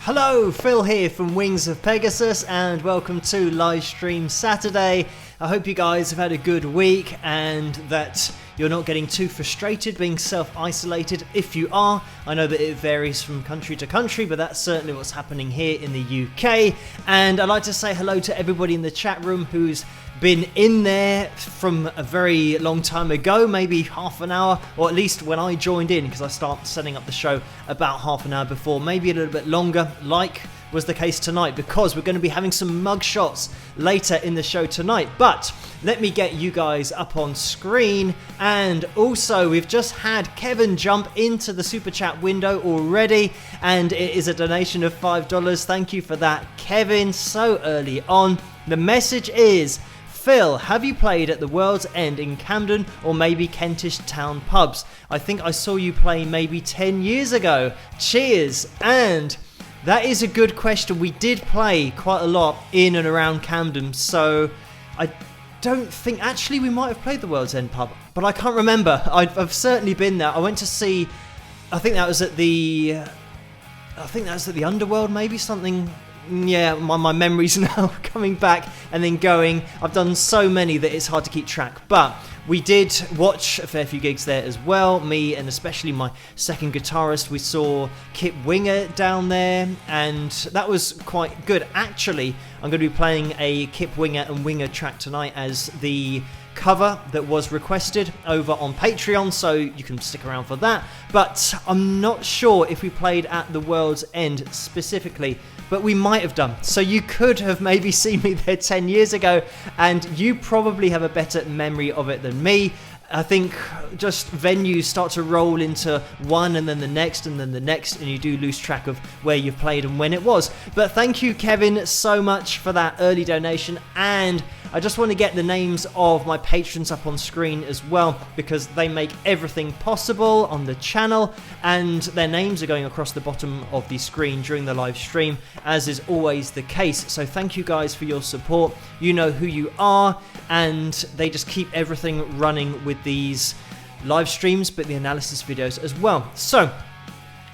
Hello, Phil here from Wings of Pegasus and welcome to Livestream Saturday. I hope you guys have had a good week and that you're not getting too frustrated being self-isolated. If you are, I know that it varies from country to country, but that's certainly what's happening here in the UK. And I'd like to say hello to everybody in the chat room who's been in there from a very long time ago, maybe half an hour, or at least when I joined in, because I started setting up the show about half an hour before, maybe a little bit longer, like was the case tonight, because we're going to be having some mug shots later in the show tonight. But let me get you guys up on screen. And also, we've just had Kevin jump into the super chat window already, and it is a donation of $5. Thank you for that, Kevin, so early on. The message is, Phil, have you played at the World's End in Camden or maybe Kentish Town pubs? I think I saw you play maybe 10 years ago. Cheers. And that is a good question. We did play quite a lot in and around Camden, so I don't think... Actually, we might have played the World's End pub, but I can't remember. I've certainly been there. I went to see... I think that was at the Underworld, maybe, something... Yeah, my memory's now coming back and then going. I've done so many that it's hard to keep track. But we did watch a fair few gigs there as well. Me and especially my second guitarist. We saw Kip Winger down there and that was quite good. Actually, I'm going to be playing a Kip Winger and Winger track tonight as the cover that was requested over on Patreon, so you can stick around for that. But I'm not sure if we played at the World's End specifically, but we might have done. So you could have maybe seen me there 10 years ago, and you probably have a better memory of it than me. I think just venues start to roll into one and then the next and then the next, and you do lose track of where you've played and when it was. But thank you, Kevin, so much for that early donation. And I just want to get the names of my patrons up on screen as well, because they make everything possible on the channel, and their names are going across the bottom of the screen during the live stream, as is always the case. So thank you guys for your support. You know who you are, and they just keep everything running with these live streams, but the analysis videos as well. So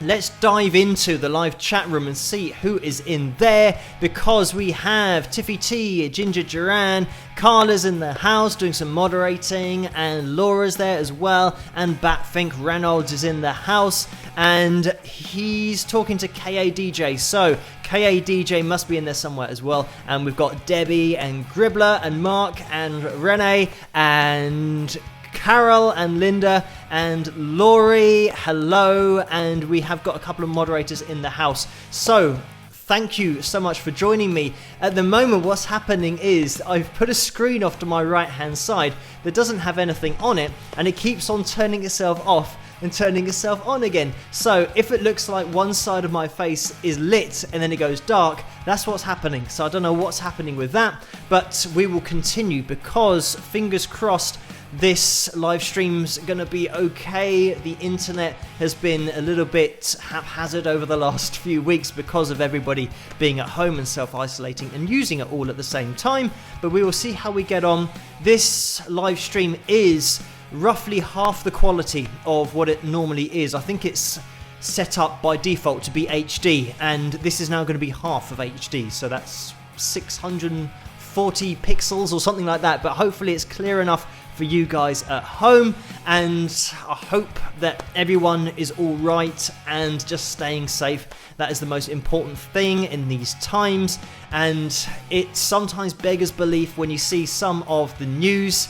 let's dive into the live chat room and see who is in there, because we have Tiffy T, Ginger Duran, Carla's in the house doing some moderating, and Laura's there as well, and Batfink Reynolds is in the house, and he's talking to KADJ, so KADJ must be in there somewhere as well. And we've got Debbie and Gribbler and Mark and Renee and Carol and Linda and Laurie, hello, and we have got a couple of moderators in the house. So thank you so much for joining me. At the moment, what's happening is I've put a screen off to my right hand side that doesn't have anything on it, and it keeps on turning itself off and turning itself on again. So if it looks like one side of my face is lit and then it goes dark, that's what's happening. So I don't know what's happening with that, but we will continue, because fingers crossed this live stream's gonna be okay. The internet has been a little bit haphazard over the last few weeks because of everybody being at home and self-isolating and using it all at the same time, but we will see how we get on. This live stream is roughly half the quality of what it normally is. I think it's set up by default to be HD, and this is now going to be half of HD, so that's 640 pixels or something like that, but hopefully it's clear enough for you guys at home, and I hope that everyone is all right and just staying safe. That is the most important thing in these times, and it sometimes beggars belief when you see some of the news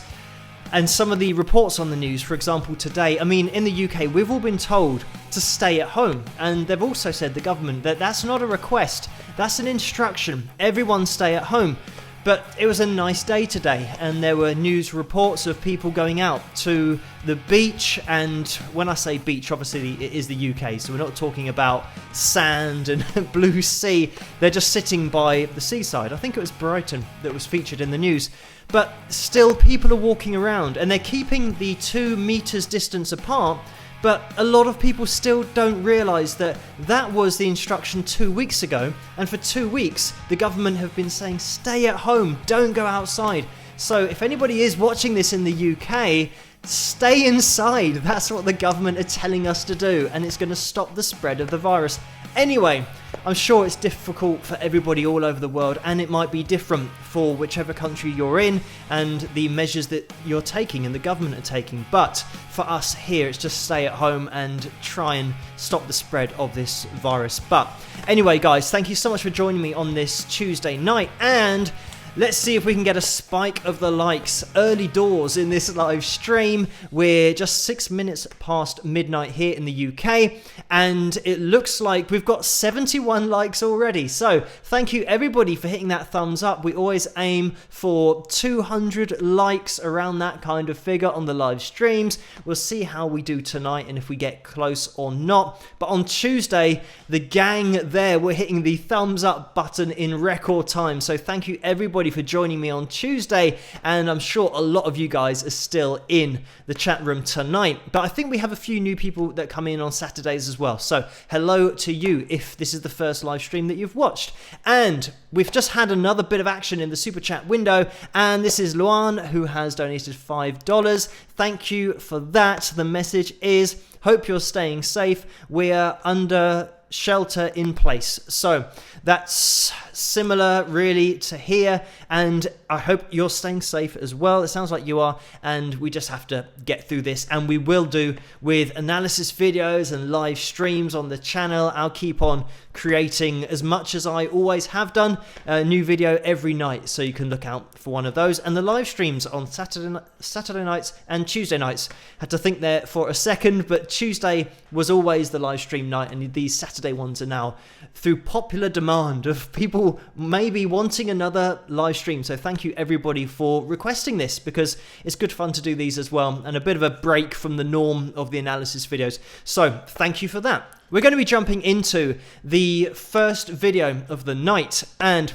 and some of the reports on the news. For example, today, I mean, in the UK, we've all been told to stay at home, and they've also said, the government, that that's not a request, that's an instruction. Everyone stay at home. But it was a nice day today, and there were news reports of people going out to the beach, and when I say beach, obviously it is the UK, so we're not talking about sand and blue sea. They're just sitting by the seaside. I think it was Brighton that was featured in the news. But still, people are walking around, and they're keeping the 2 meters distance apart. But a lot of people still don't realise that that was the instruction 2 weeks ago, and for 2 weeks the government have been saying stay at home, don't go outside. So if anybody is watching this in the UK, stay inside. That's what the government are telling us to do, and it's going to stop the spread of the virus. Anyway, I'm sure it's difficult for everybody all over the world, and it might be different for whichever country you're in and the measures that you're taking and the government are taking. But for us here, it's just stay at home and try and stop the spread of this virus. But anyway, guys, thank you so much for joining me on this Tuesday night, and let's see if we can get a spike of the likes early doors in this live stream. We're just 6 minutes past midnight here in the UK, and it looks like we've got 71 likes already. So thank you everybody for hitting that thumbs up. We always aim for 200 likes, around that kind of figure on the live streams. We'll see how we do tonight and if we get close or not. But on Tuesday, the gang there were hitting the thumbs up button in record time. So thank you everybody for joining me on Tuesday, and I'm sure a lot of you guys are still in the chat room tonight. But I think we have a few new people that come in on Saturdays as well, so hello to you if this is the first live stream that you've watched. And we've just had another bit of action in the super chat window, and this is Luan, who has donated $5. Thank you for that. The message is, hope you're staying safe. We're under shelter in place. So that's similar really to here, and I hope you're staying safe as well. It sounds like you are, and we just have to get through this, and we will do with analysis videos and live streams on the channel. I'll keep on creating as much as I always have done, a new video every night, so you can look out for one of those. And the live streams on Saturday nights and Tuesday nights, had to think there for a second, but Tuesday was always the live stream night, and these Saturday ones are now through popular demand of people maybe wanting another live stream. So thank you everybody for requesting this, because it's good fun to do these as well, and a bit of a break from the norm of the analysis videos. So thank you for that. We're going to be jumping into the first video of the night, and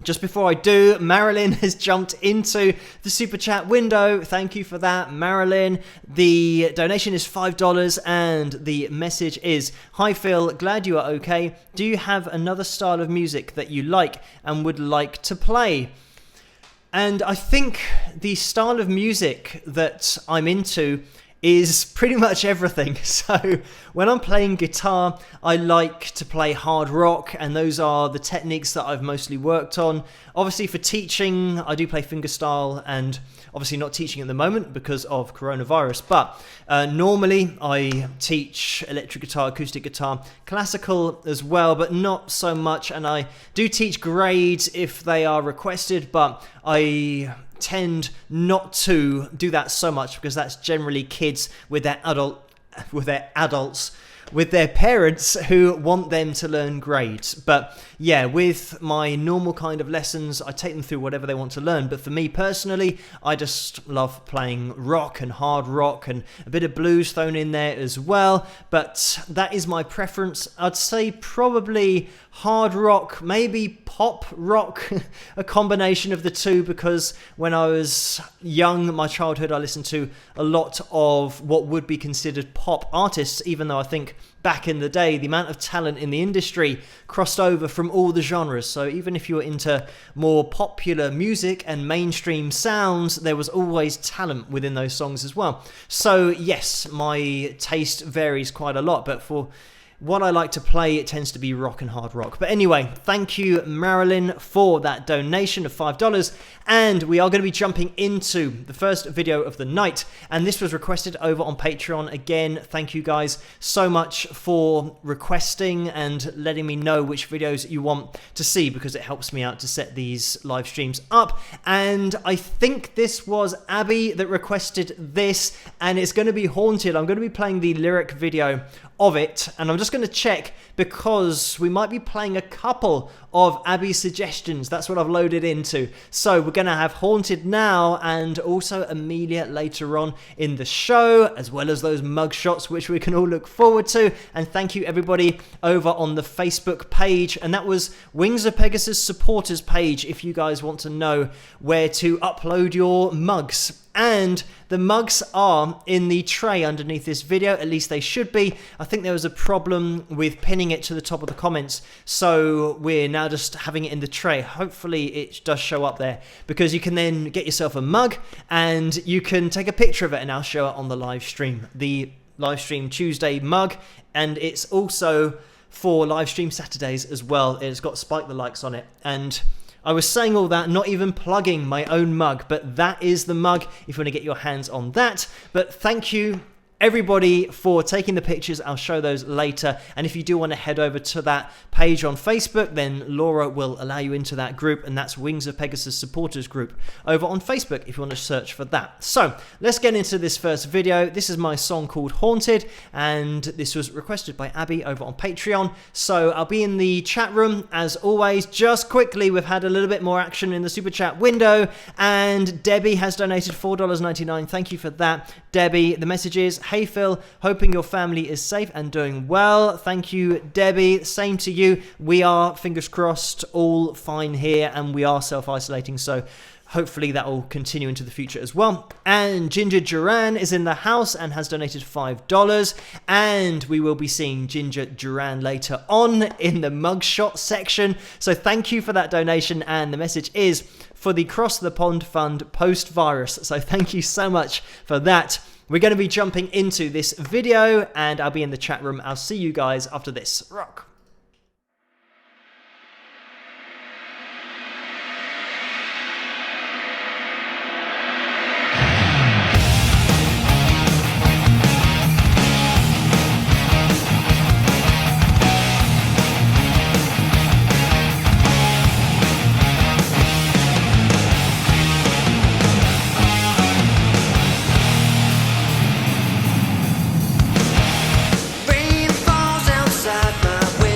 just before I do, Marilyn has jumped into the super chat window. Thank you for that, Marilyn. The donation is $5, and the message is, hi Phil, glad you are okay. Do you have another style of music that you like and would like to play? And I think the style of music that I'm into is pretty much everything. So when I'm playing guitar, I like to play hard rock, and those are the techniques that I've mostly worked on. Obviously for teaching, I do play fingerstyle, and obviously not teaching at the moment because of coronavirus, but normally I teach electric guitar, acoustic guitar, classical as well, but not so much. And I do teach grades if they are requested, but I tend not to do that so much, because that's generally kids with their adults with their parents who want them to learn grades. But yeah, with my normal kind of lessons, I take them through whatever they want to learn. But for me personally, I just love playing rock and hard rock, and a bit of blues thrown in there as well. But that is my preference. I'd say probably hard rock, maybe pop rock, a combination of the two, because when I was young, my childhood, I listened to a lot of what would be considered pop artists, even though I think back in the day, the amount of talent in the industry crossed over from all the genres. So even if you were into more popular music and mainstream sounds, there was always talent within those songs as well. So yes, my taste varies quite a lot, but for what I like to play, it tends to be rock and hard rock. But anyway, thank you, Marilyn, for that donation of $5. And we are going to be jumping into the first video of the night. And this was requested over on Patreon. Again, thank you guys so much for requesting and letting me know which videos you want to see, because it helps me out to set these live streams up. And I think this was Abby that requested this, and it's going to be Haunted. I'm going to be playing the lyric video of it, and I'm just going to check, because we might be playing a couple of Abby's suggestions. That's what I've loaded into. So we're going to have Haunted now, and also Amelia later on in the show, as well as those mug shots, which we can all look forward to. And thank you everybody over on the Facebook page, and that was Wings of Pegasus supporters page, if you guys want to know where to upload your mugs. And the mugs are in the tray underneath this video, at least they should be. I think there was a problem with pinning it to the top of the comments, so we're now just having it in the tray. Hopefully it does show up there, because you can then get yourself a mug and you can take a picture of it, and I'll show it on the live stream. The live stream Tuesday mug, and it's also for live stream Saturdays as well. It's got Spike the Likes on it, and I was saying all that, not even plugging my own mug, but that is the mug if you want to get your hands on that. But thank you everybody for taking the pictures. I'll show those later. And if you do want to head over to that page on Facebook, then Laura will allow you into that group, and that's Wings of Pegasus supporters group over on Facebook if you want to search for that. So let's get into this first video. This is my song called Haunted, and this was requested by Abby over on Patreon. So I'll be in the chat room as always. Just quickly, we've had a little bit more action in the super chat window, and Debbie has donated $4.99. Thank you for that, Debbie. The message is, hey Phil, hoping your family is safe and doing well. Thank you, Debbie. Same to you. We are, fingers crossed, all fine here, and we are self-isolating, so hopefully that will continue into the future as well. And Ginger Duran is in the house and has donated $5. And we will be seeing Ginger Duran later on in the mugshot section. So thank you for that donation. And the message is for the Cross the Pond Fund post-virus. So thank you so much for that. We're going to be jumping into this video, and I'll be in the chat room. I'll see you guys after this. Rock. Rain falls outside my window.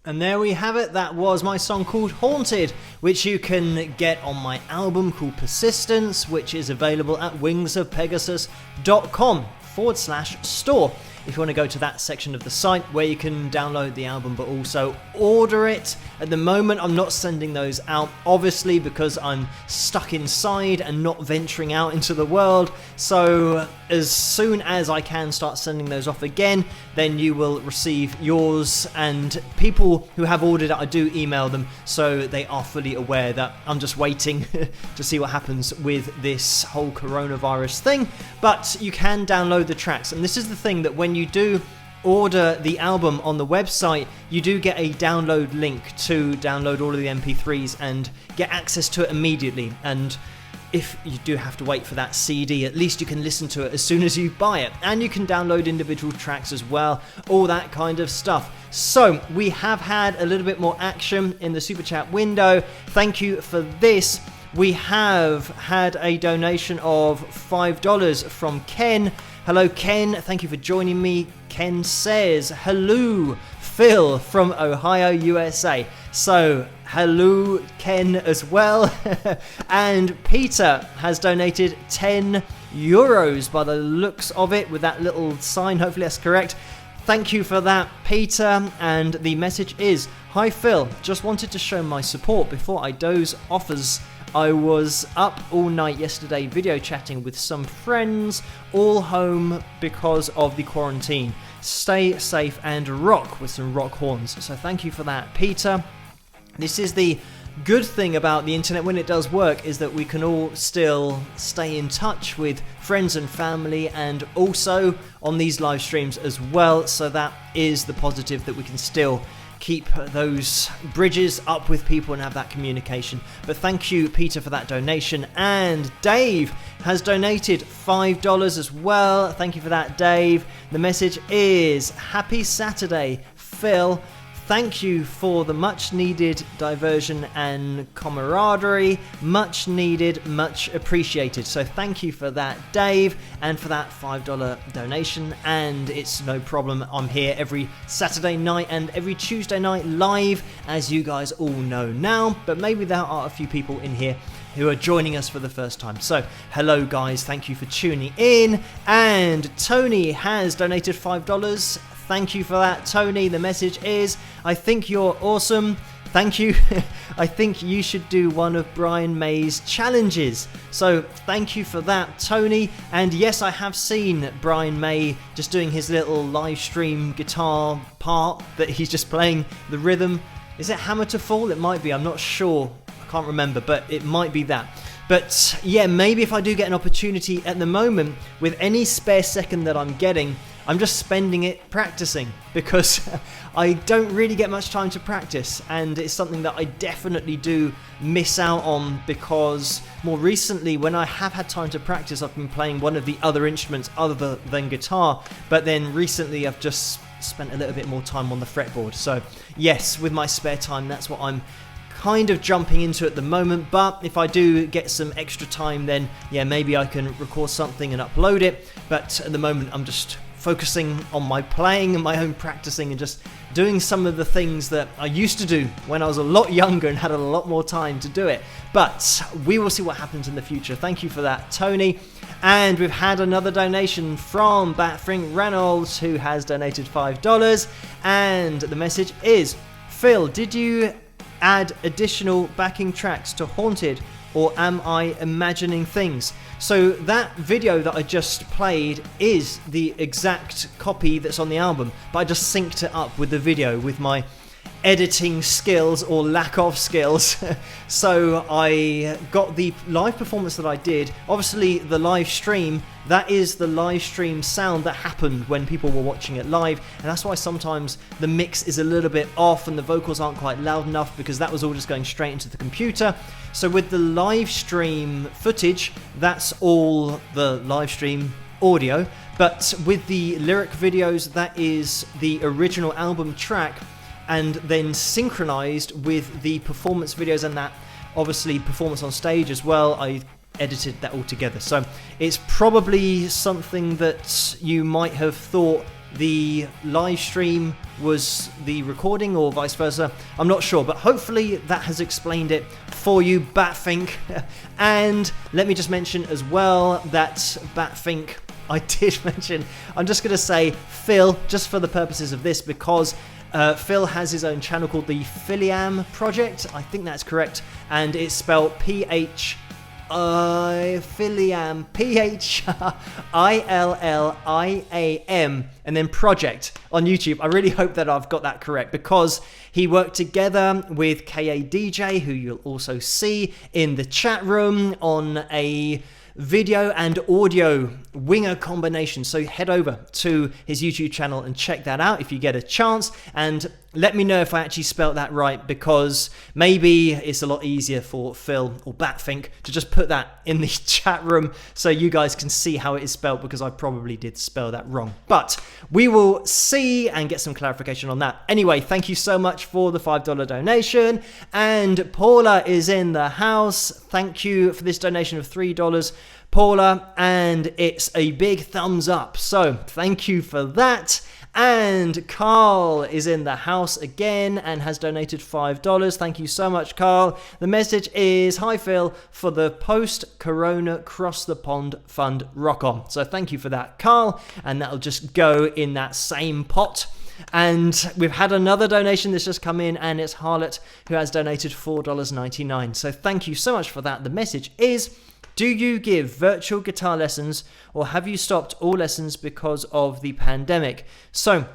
And there we have it. That was my song called Haunted, which you can get on my album called Persistence, which is available at wingsofpegasus.com/store. If you want to go to that section of the site where you can download the album but also order it. At the moment I'm not sending those out, obviously, because I'm stuck inside and not venturing out into the world. So as soon as I can start sending those off again, then you will receive yours. And people who have ordered it, I do email them, so they are fully aware that I'm just waiting to see what happens with this whole coronavirus thing. But you can download the tracks, and this is the thing, that when you do order the album on the website, you do get a download link to download all of the MP3s and get access to it immediately. And if you do have to wait for that CD, at least you can listen to it as soon as you buy it, and you can download individual tracks as well, all that kind of stuff. So we have had a little bit more action in the super chat window. Thank you for this. We have had a donation of $5 from Ken. Hello Ken, thank you for joining me. Ken says, hello Phil from Ohio, USA. So hello Ken as well. And Peter has donated €10 by the looks of it, with that little sign. Hopefully that's correct. Thank you for that, Peter. And the message is, hi Phil, just wanted to show my support before I doze offers. I was up all night yesterday video chatting with some friends, all home because of the quarantine. Stay safe and rock, with some rock horns. So thank you for that, Peter. This is the good thing about the internet when it does work, is that we can all still stay in touch with friends and family, and also on these live streams as well. So that is the positive, that we can still keep those bridges up with people and have that communication. But thank you, Peter, for that donation. And Dave has donated $5 as well. Thank you for that, Dave. The message is, happy Saturday, Phil. Thank you for the much needed diversion and camaraderie. Much needed, much appreciated. So thank you for that, Dave, and for that $5 donation. And it's no problem. I'm here every Saturday night and every Tuesday night live, as you guys all know now. But maybe there are a few people in here who are joining us for the first time. So hello guys, thank you for tuning in. And Tony has donated $5. Thank you for that, Tony. The message is, I think you're awesome. Thank you. I think you should do one of Brian May's challenges. So thank you for that, Tony. And yes, I have seen Brian May just doing his little live stream guitar part that he's just playing the rhythm. Is it Hammer to Fall? It might be. I'm not sure. I can't remember, but it might be that. But yeah, maybe if I do get an opportunity, at the moment, with any spare second that I'm getting, I'm just spending it practicing, because I don't really get much time to practice, and it's something that I definitely do miss out on, because more recently, when I have had time to practice, I've been playing one of the other instruments other than guitar. But then recently I've just spent a little bit more time on the fretboard. So yes, with my spare time, that's what I'm kind of jumping into at the moment. But if I do get some extra time, then yeah, maybe I can record something and upload it. But at the moment I'm just focusing on my playing and my own practicing, and just doing some of the things that I used to do when I was a lot younger and had a lot more time to do it. But we will see what happens in the future. Thank you for that, Tony. And we've had another donation from Batfring Reynolds, who has donated $5. And the message is, Phil, did you add additional backing tracks to Haunted, or am I imagining things? So that video that I just played is the exact copy that's on the album, but I just synced it up with the video with my editing skills, or lack of skills. So I got the live performance that I did. Obviously the live stream, that is the live stream sound that happened when people were watching it live, and that's why sometimes the mix is a little bit off and the vocals aren't quite loud enough, because that was all just going straight into the computer. So with the live stream footage, that's all the live stream audio, but with the lyric videos, that is the original album track, and then synchronized with the performance videos, and that obviously performance on stage as well. I edited that all together. So it's probably something that you might have thought the live stream was the recording or vice versa. I'm not sure, but hopefully that has explained it for you, Batfink. And let me just mention as well that Batfink, I did mention, I'm just going to say Phil, just for the purposes of this, because Phil has his own channel called the Philiam Project. I think that's correct. And it's spelled Philiam, Philliam, and then Project on YouTube. I really hope that I've got that correct, because he worked together with KADJ, who you'll also see in the chat room, on a video and audio winger combination. So head over to his YouTube channel and check that out if you get a chance, and let me know if I actually spelt that right, because maybe it's a lot easier for Phil or Batfink to just put that in the chat room so you guys can see how it is spelled, because I probably did spell that wrong. But we will see and get some clarification on that. Anyway, thank you so much for the $5 donation. And Paula is in the house. Thank you for this donation of $3, Paula, and it's a big thumbs up. So thank you for that. And Carl is in the house again and has donated $5. Thank you so much, Carl. The message is, hi Phil, for the post-corona Cross the Pond Fund rock on. So thank you for that, Carl. And that'll just go in that same pot. And we've had another donation that's just come in, and it's Harlot, who has donated $4.99. So thank you so much for that. The message is, do you give virtual guitar lessons, or have you stopped all lessons because of the pandemic? So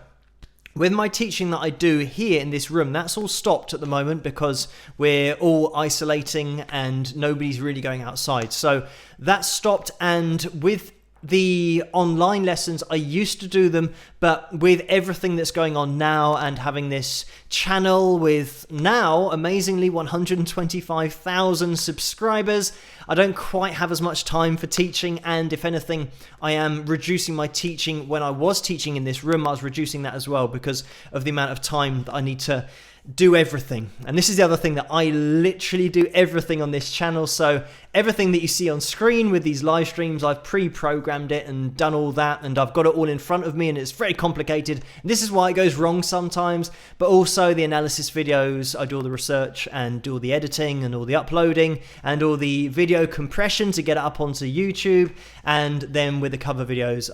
with my teaching that I do here in this room, that's all stopped at the moment because we're all isolating and nobody's really going outside. So that's stopped. And with the online lessons, I used to do them, but with everything that's going on now and having this channel with now amazingly 125,000 subscribers, I don't quite have as much time for teaching. And if anything, I am reducing my teaching. When I was teaching in this room, I was reducing that as well because of the amount of time that I need to do everything. And this is the other thing, that I literally do everything on this channel. So everything that you see on screen with these live streams, I've pre-programmed it and done all that, and I've got it all in front of me, and it's very complicated. This is why it goes wrong sometimes. But also the analysis videos, I do all the research and do all the editing and all the uploading and all the video compression to get it up onto YouTube. And then with the cover videos,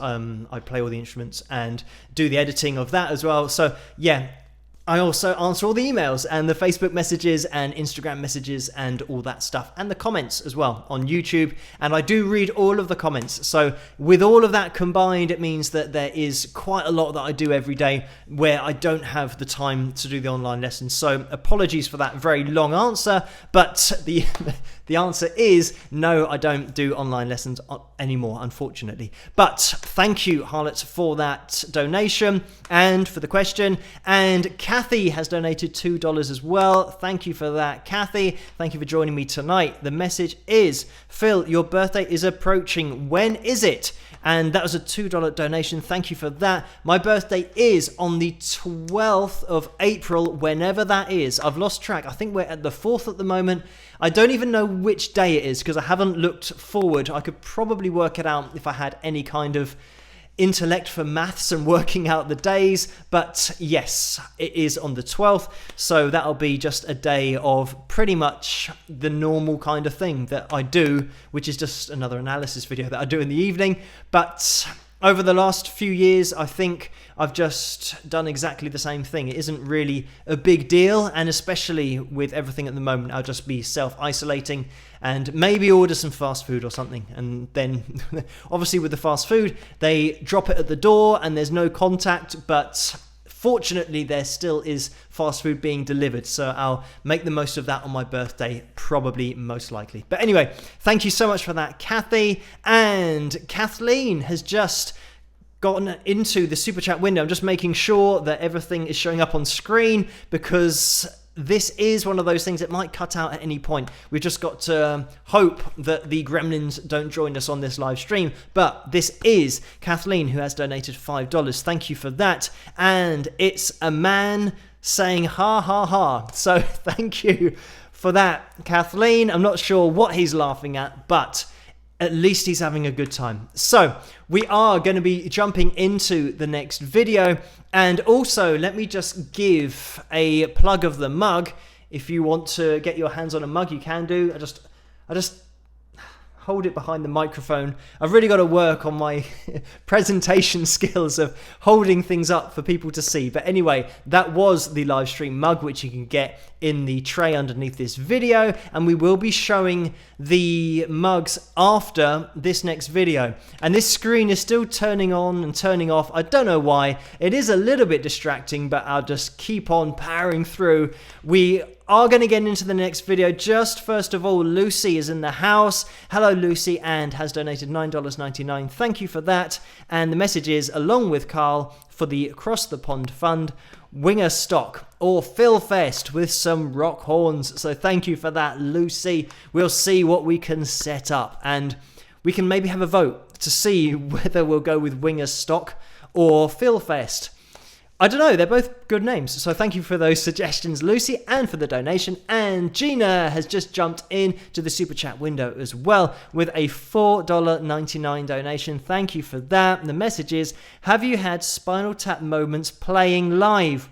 I play all the instruments and do the editing of that as well. So yeah, I also answer all the emails and the Facebook messages and Instagram messages and all that stuff, and the comments as well on YouTube. And I do read all of the comments. So with all of that combined, it means that there is quite a lot that I do every day where I don't have the time to do the online lessons. So apologies for that very long answer, but the answer is no, I don't do online lessons anymore, unfortunately. But thank you, Harlot, for that donation and for the question. And Kathy has donated $2 as well. Thank you for that, Kathy. Thank you for joining me tonight. The message is, Phil, your birthday is approaching. When is it? And that was a $2 donation. Thank you for that. My birthday is on the 12th of April, whenever that is. I've lost track. I think we're at the 4th at the moment. I don't even know which day it is because I haven't looked forward. I could probably work it out if I had any kind of intellect for maths and working out the days. But yes, it is on the 12th. So that'll be just a day of pretty much the normal kind of thing that I do, which is just another analysis video that I do in the evening. But over the last few years, I think I've just done exactly the same thing. It isn't really a big deal, and especially with everything at the moment, I'll just be self-isolating and maybe order some fast food or something. And then obviously with the fast food, they drop it at the door and there's no contact, but fortunately there still is fast food being delivered, so I'll make the most of that on my birthday, probably, most likely. But anyway, thank you so much for that, Kathy. And Kathleen has just gotten into the super chat window. I'm just making sure that everything is showing up on screen because this is one of those things that might cut out at any point. We've just got to hope that the gremlins don't join us on this live stream. But this is Kathleen, who has donated $5. Thank you for that. And it's a man saying ha ha ha. So thank you for that, Kathleen. I'm not sure what he's laughing at, but at least he's having a good time. So we are going to be jumping into the next video. And also, let me just give a plug of the mug. If you want to get your hands on a mug, you can do. I just hold it behind the microphone. I've really got to work on my presentation skills of holding things up for people to see. But anyway, that was the live stream mug, which you can get in the tray underneath this video. And we will be showing the mugs after this next video. And this screen is still turning on and turning off. I don't know why. It is a little bit distracting, but I'll just keep on powering through. We are going to get into the next video. Just first of all, Lucy is in the house. Hello, Lucy, and has donated $9.99. Thank you for that. And the message is, along with Carl, for the Across the Pond Fund, Winger Stock or Phil Fest with some rock horns. So thank you for that, Lucy. We'll see what we can set up, and we can maybe have a vote to see whether we'll go with Winger Stock or Phil Fest. I don't know, they're both good names. So thank you for those suggestions, Lucy, and for the donation. And Gina has just jumped in to the Super Chat window as well with a $4.99 donation. Thank you for that. And the message is, have you had Spinal Tap moments playing live?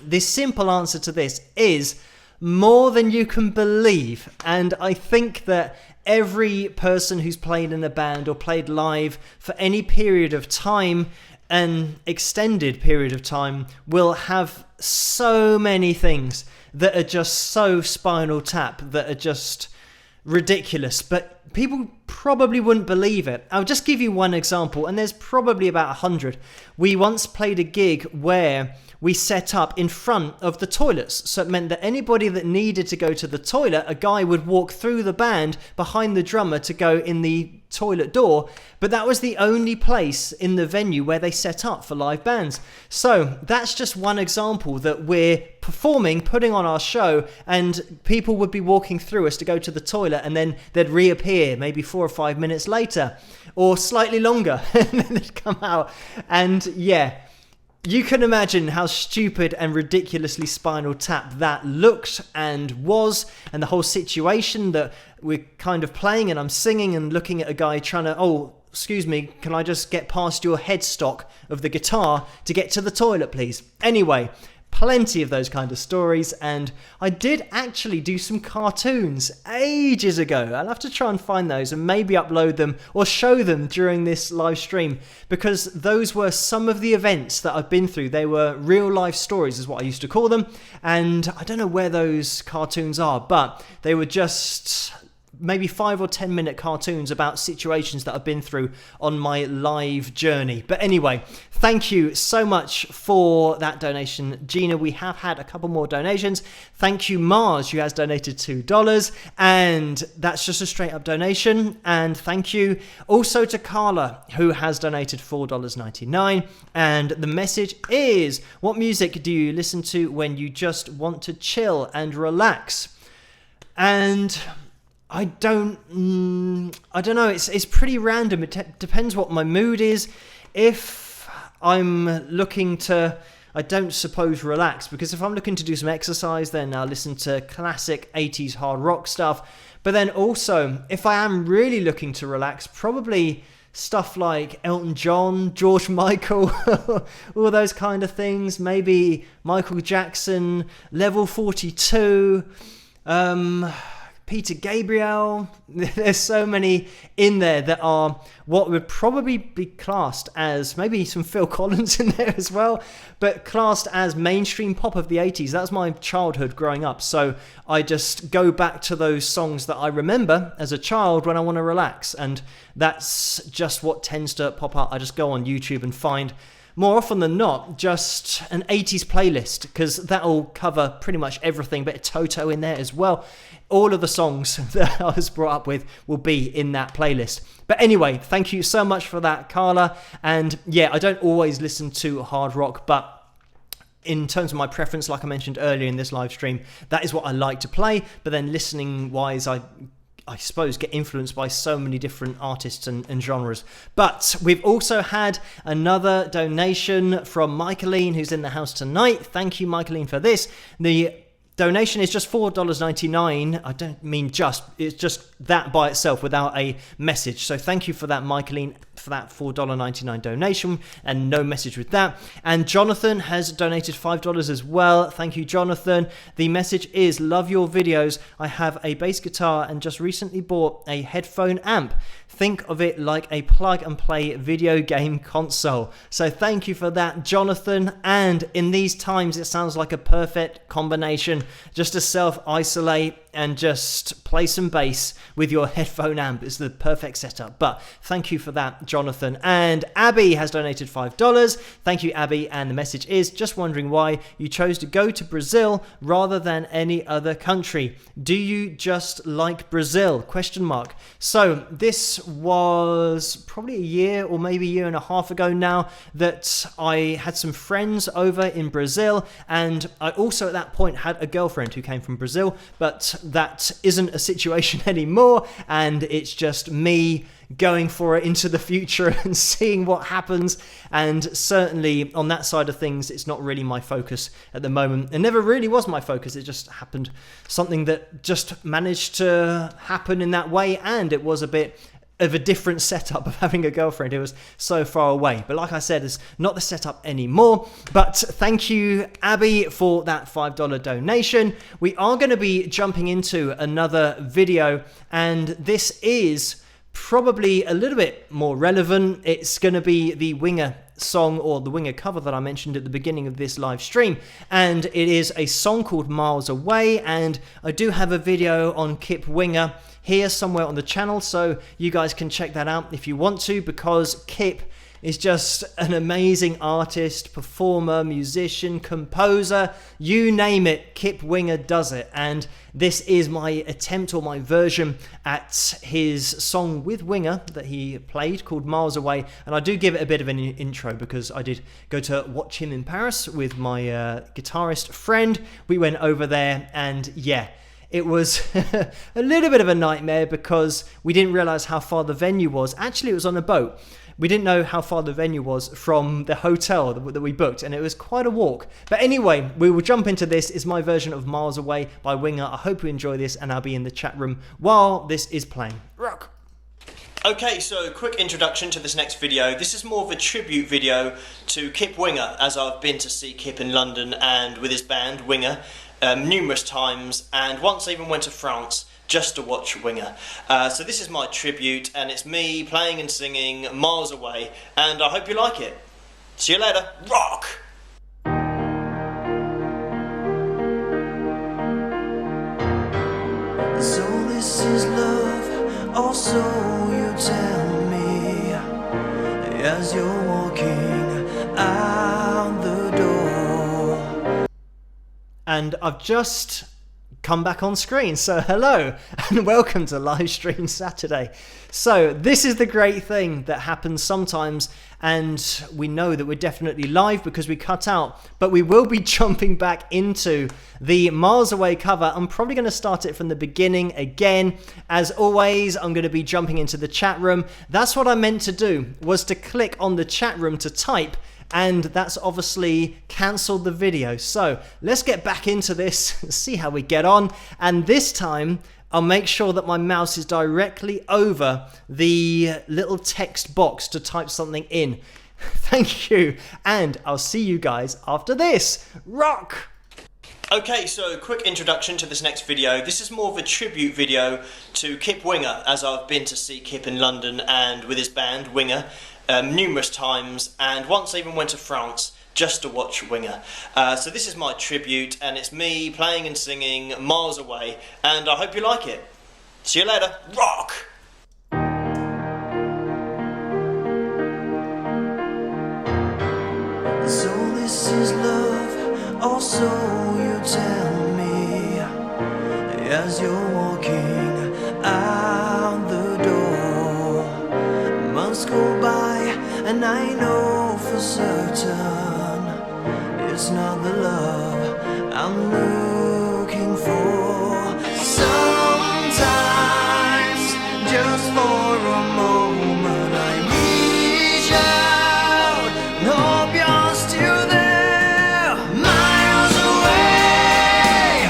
The simple answer to this is more than you can believe. And I think that every person who's played in a band or played live for any period of time, an extended period of time, will have so many things that are just so Spinal Tap, that are just ridiculous, but people probably wouldn't believe it. I'll just give you one example, and there's probably about 100. We once played a gig where we set up in front of the toilets, so it meant that anybody that needed to go to the toilet, a guy would walk through the band behind the drummer to go in the toilet door, but that was the only place in the venue where they set up for live bands. So that's just one example that we're performing, putting on our show, and people would be walking through us to go to the toilet, and then they'd reappear maybe 4 or 5 minutes later, or slightly longer, and then they'd come out. And yeah, you can imagine how stupid and ridiculously Spinal Tap that looked and was, and the whole situation that we're kind of playing, and I'm singing and looking at a guy trying to, oh, excuse me, can I just get past your headstock of the guitar to get to the toilet, please? Anyway, plenty of those kind of stories, and I did actually do some cartoons ages ago. I'll have to try and find those and maybe upload them or show them during this live stream, because those were some of the events that I've been through. They were real life stories is what I used to call them, and I don't know where those cartoons are, but they were just maybe 5 or 10 minute cartoons about situations that I've been through on my live journey. But anyway, thank you so much for that donation, Gina. We have had a couple more donations. Thank you, Mars, who has donated $2, and that's just a straight up donation. And thank you also to Carla, who has donated $4.99. And the message is, what music do you listen to when you just want to chill and relax? And I don't know. It's pretty random. It depends what my mood is. If I'm looking to, I don't suppose relax, because if I'm looking to do some exercise, then I'll listen to classic 80s hard rock stuff. But then also, if I am really looking to relax, probably stuff like Elton John, George Michael, all those kind of things. Maybe Michael Jackson, Level 42, Peter Gabriel. There's so many in there that are what would probably be classed as, maybe some Phil Collins in there as well, but classed as mainstream pop of the 80s. That's my childhood growing up. So I just go back to those songs that I remember as a child when I want to relax. And that's just what tends to pop up. I just go on YouTube and find, more often than not, just an 80s playlist, because that'll cover pretty much everything. Bit of Toto in there as well. All of the songs that I was brought up with will be in that playlist. But anyway, thank you so much for that, Carla. And yeah, I don't always listen to hard rock, but in terms of my preference, like I mentioned earlier in this live stream, that is what I like to play. But then listening wise, I suppose get influenced by so many different artists and genres. But we've also had another donation from Michaeline, who's in the house tonight. Thank you, Michaeline, for this. The donation is just $4.99. I don't mean just, it's just that by itself without a message. So thank you for that, Michaeline, for that $4.99 donation, and no message with that. And Jonathan has donated $5 as well. Thank you, Jonathan. The message is, love your videos. I have a bass guitar and just recently bought a headphone amp. Think of it like a plug and play video game console. So thank you for that, Jonathan. And in these times, it sounds like a perfect combination just to self-isolate and just play some bass with your headphone amp. It's the perfect setup. But thank you for that, Jonathan. And Abby has donated $5. Thank you, Abby. And the message is, just wondering why you chose to go to Brazil rather than any other country. Do you just like Brazil? Question mark. So this was probably a year or maybe a year and a half ago now that I had some friends over in Brazil, and I also at that point had a girlfriend who came from Brazil, but that isn't a situation anymore, and it's just me going for it into the future and seeing what happens. And certainly on that side of things, it's not really my focus at the moment. It never really was my focus. It just happened, something that just managed to happen in that way, and it was a bit of a different setup of having a girlfriend who was so far away. But like I said, it's not the setup anymore. But thank you, Abby, for that $5 donation. We are going to be jumping into another video, and this is probably a little bit more relevant. It's going to be the Winger song, or the Winger cover that I mentioned at the beginning of this live stream, and it is a song called Miles Away. And I do have a video on Kip Winger here somewhere on the channel, so you guys can check that out if you want to, because Kip is just an amazing artist, performer, musician, composer, you name it, Kip Winger does it. And this is my attempt, or my version at his song with Winger that he played called Miles Away. And I do give it a bit of an intro because I did go to watch him in Paris with my guitarist friend. We went over there, and yeah, it was a little bit of a nightmare because we didn't realize how far the venue was. Actually, it was on a boat. We didn't know how far the venue was from the hotel that we booked, and it was quite a walk. But anyway, we will jump into this. It's my version of Miles Away by Winger. I hope you enjoy this, and I'll be in the chat room while this is playing. Rock! Okay, so quick introduction to this next video. This is more of a tribute video to Kip Winger, as I've been to see Kip in London and with his band, Winger, numerous times, and once I even went to France just to watch Winger. So this is my tribute, and it's me playing and singing Miles Away, and I hope you like it. See you later. Rock! So this is love, also you tell me, as you're walking out the door. And I've just come back on screen, so hello and welcome to Live Stream Saturday. So this is the great thing that happens sometimes, and we know that we're definitely live because we cut out, but we will be jumping back into the Miles Away cover. I'm probably going to start it from the beginning again. As always, I'm going to be jumping into the chat room. That's what I meant to do, was to click on the chat room to type, and that's obviously cancelled the video. So let's get back into this, see how we get on. And this time I'll make sure that my mouse is directly over the little text box to type something in. Thank you, and I'll see you guys after this. Rock! Okay, so quick introduction to this next video. This is more of a tribute video to Kip Winger, as I've been to see Kip in London and with his band, Winger, numerous times, and once I even went to France just to watch Winger. So this is my tribute, and it's me playing and singing Miles Away, and I hope you like it. See you later. Rock! So this is love, also you tell me, as you're walking out the door. Months go by and I know for certain it's not the love I'm looking for. Sometimes, just for a moment, I reach out and hope you're still there. Miles away,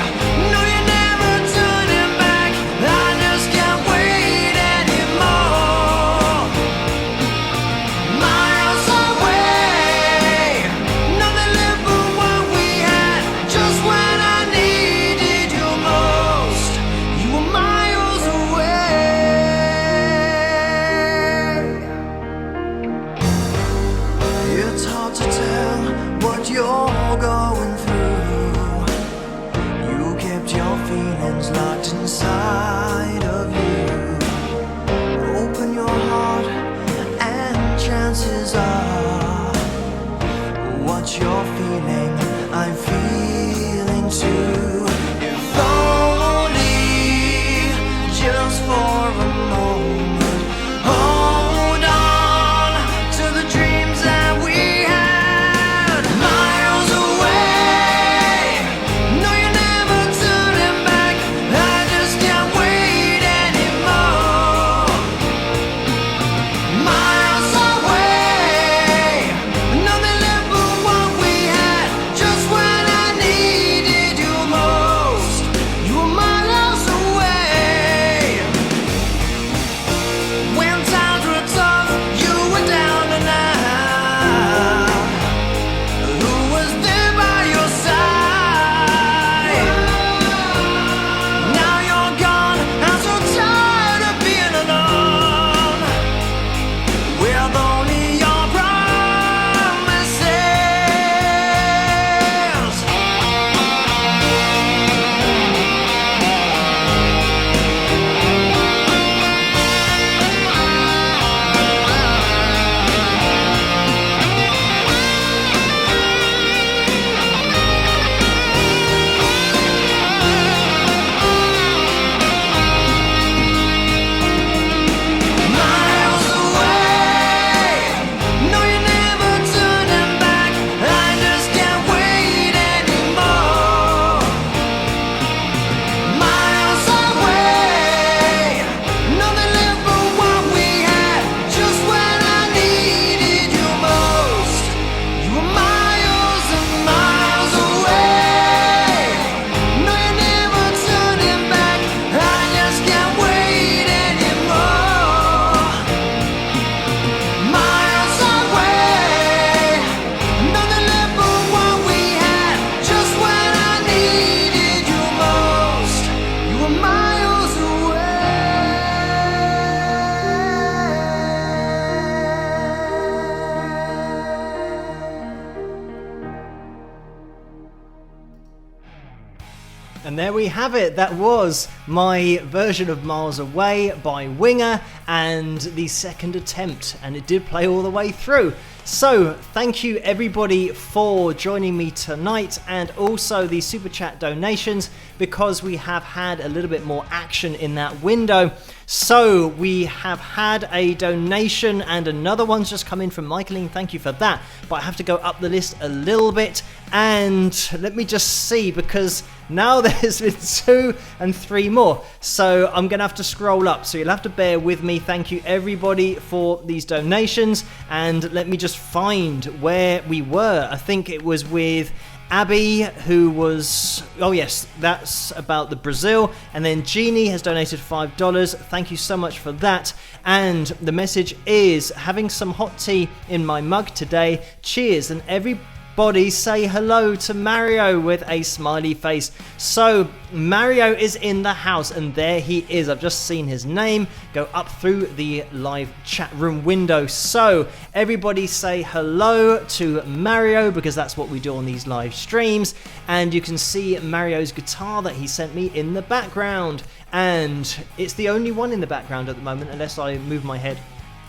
And there we have it. That was my version of Miles Away by Winger and the second attempt, and it did play all the way through. So thank you everybody for joining me tonight, and also the super chat donations, because we have had a little bit more action in that window. So we have had a donation and another one's just come in from Michaeline. Thank you for that. But I have to go up the list a little bit, and let me just see, because now there's been 2 and 3 more. So I'm going to have to scroll up. So you'll have to bear with me. Thank you everybody for these donations. And let me just find where we were. I think it was with Abby, who was, oh yes, that's about the Brazil. And then Jeannie has donated $5. Thank you so much for that. And the message is, having some hot tea in my mug today. Cheers. And everybody say hello to Mario with a smiley face. So Mario is in the house, and there he is. I've just seen his name go up through the live chat room window. So everybody say hello to Mario, because that's what we do on these live streams. And you can see Mario's guitar that he sent me in the background, and it's the only one in the background at the moment, unless I move my head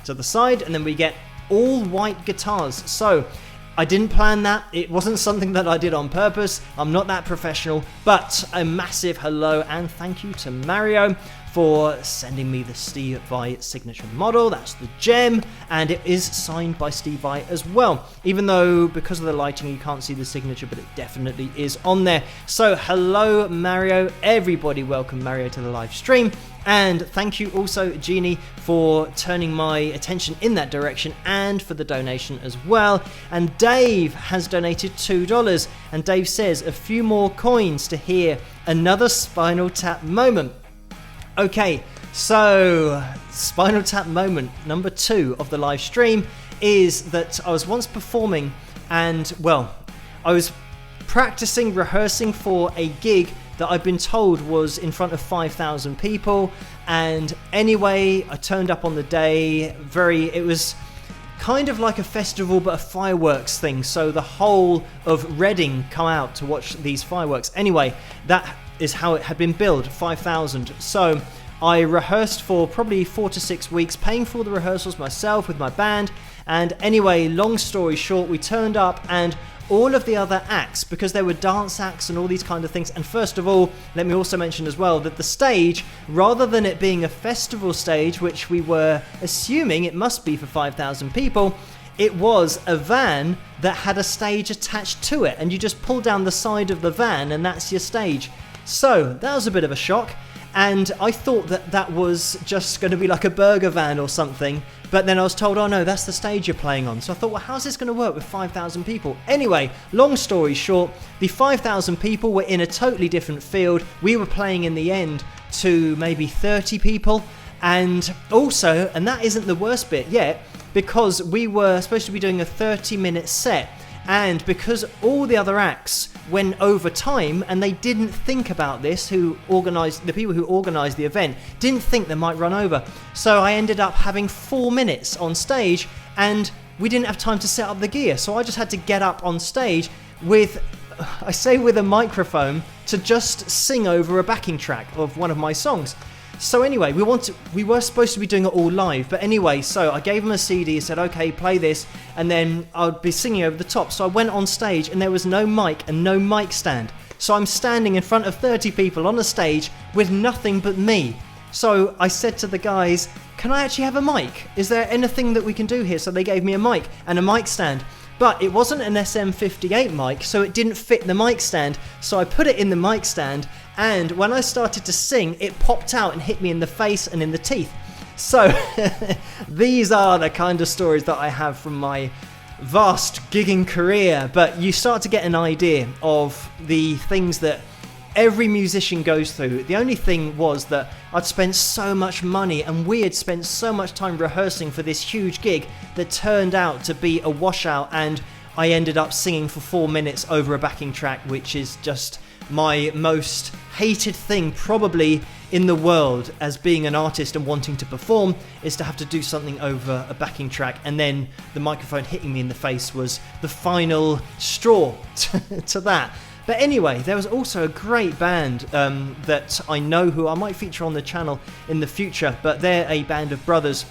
to the side, and then we get all white guitars. So I didn't plan that. It wasn't something that I did on purpose. I'm not that professional, but a massive hello and thank you to Mario for sending me the Steve Vai signature model. That's the gem, and it is signed by Steve Vai as well, even though because of the lighting you can't see the signature, but it definitely is on there. So hello Mario, everybody, welcome Mario to the live stream. And thank you also, Jeannie, for turning my attention in that direction and for the donation as well. And Dave has donated $2. And Dave says, a few more coins to hear another Spinal Tap moment. Okay, so Spinal Tap moment number 2 of the live stream is that I was once performing, and well, I was rehearsing for a gig that I've been told was in front of 5,000 people. And anyway, I turned up on the day. It was kind of like a festival, but a fireworks thing. So the whole of Reading come out to watch these fireworks. Anyway, that is how it had been billed, 5,000. So I rehearsed for probably 4 to 6 weeks, paying for the rehearsals myself with my band. And anyway, long story short, we turned up, and all of the other acts, because there were dance acts and all these kind of things. And first of all, let me also mention as well that the stage, rather than it being a festival stage, which we were assuming it must be for 5,000 people, it was a van that had a stage attached to it, and you just pull down the side of the van and that's your stage. So that was a bit of a shock, and I thought that that was just going to be like a burger van or something. But then I was told, oh no, that's the stage you're playing on. So I thought, well, how's this going to work with 5,000 people? Anyway, long story short, the 5,000 people were in a totally different field. We were playing in the end to maybe 30 people. And also, and that isn't the worst bit yet, because we were supposed to be doing a 30-minute set. And because all the other acts went over time, and they didn't think about this, the people who organised the event didn't think they might run over. So I ended up having 4 minutes on stage, and we didn't have time to set up the gear. So I just had to get up on stage with a microphone to just sing over a backing track of one of my songs. So anyway, we were supposed to be doing it all live, but anyway, so I gave him a CD, said, okay, play this, and then I'd be singing over the top. So I went on stage, and there was no mic and no mic stand. So I'm standing in front of 30 people on a stage with nothing but me. So I said to the guys, can I actually have a mic? Is there anything that we can do here? So they gave me a mic and a mic stand. But it wasn't an SM58 mic, so it didn't fit the mic stand. So I put it in the mic stand, and when I started to sing, it popped out and hit me in the face and in the teeth. So these are the kind of stories that I have from my vast gigging career. But you start to get an idea of the things that every musician goes through. The only thing was that I'd spent so much money, and we had spent so much time rehearsing for this huge gig that turned out to be a washout, and I ended up singing for 4 minutes over a backing track, which is just my most hated thing probably in the world as being an artist and wanting to perform, is to have to do something over a backing track. And then the microphone hitting me in the face was the final straw to that. But anyway, there was also a great band that I know who I might feature on the channel in the future, but they're a band of brothers.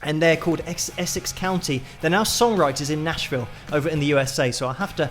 And they're called Essex County. They're now songwriters in Nashville over in the USA. So I'll have to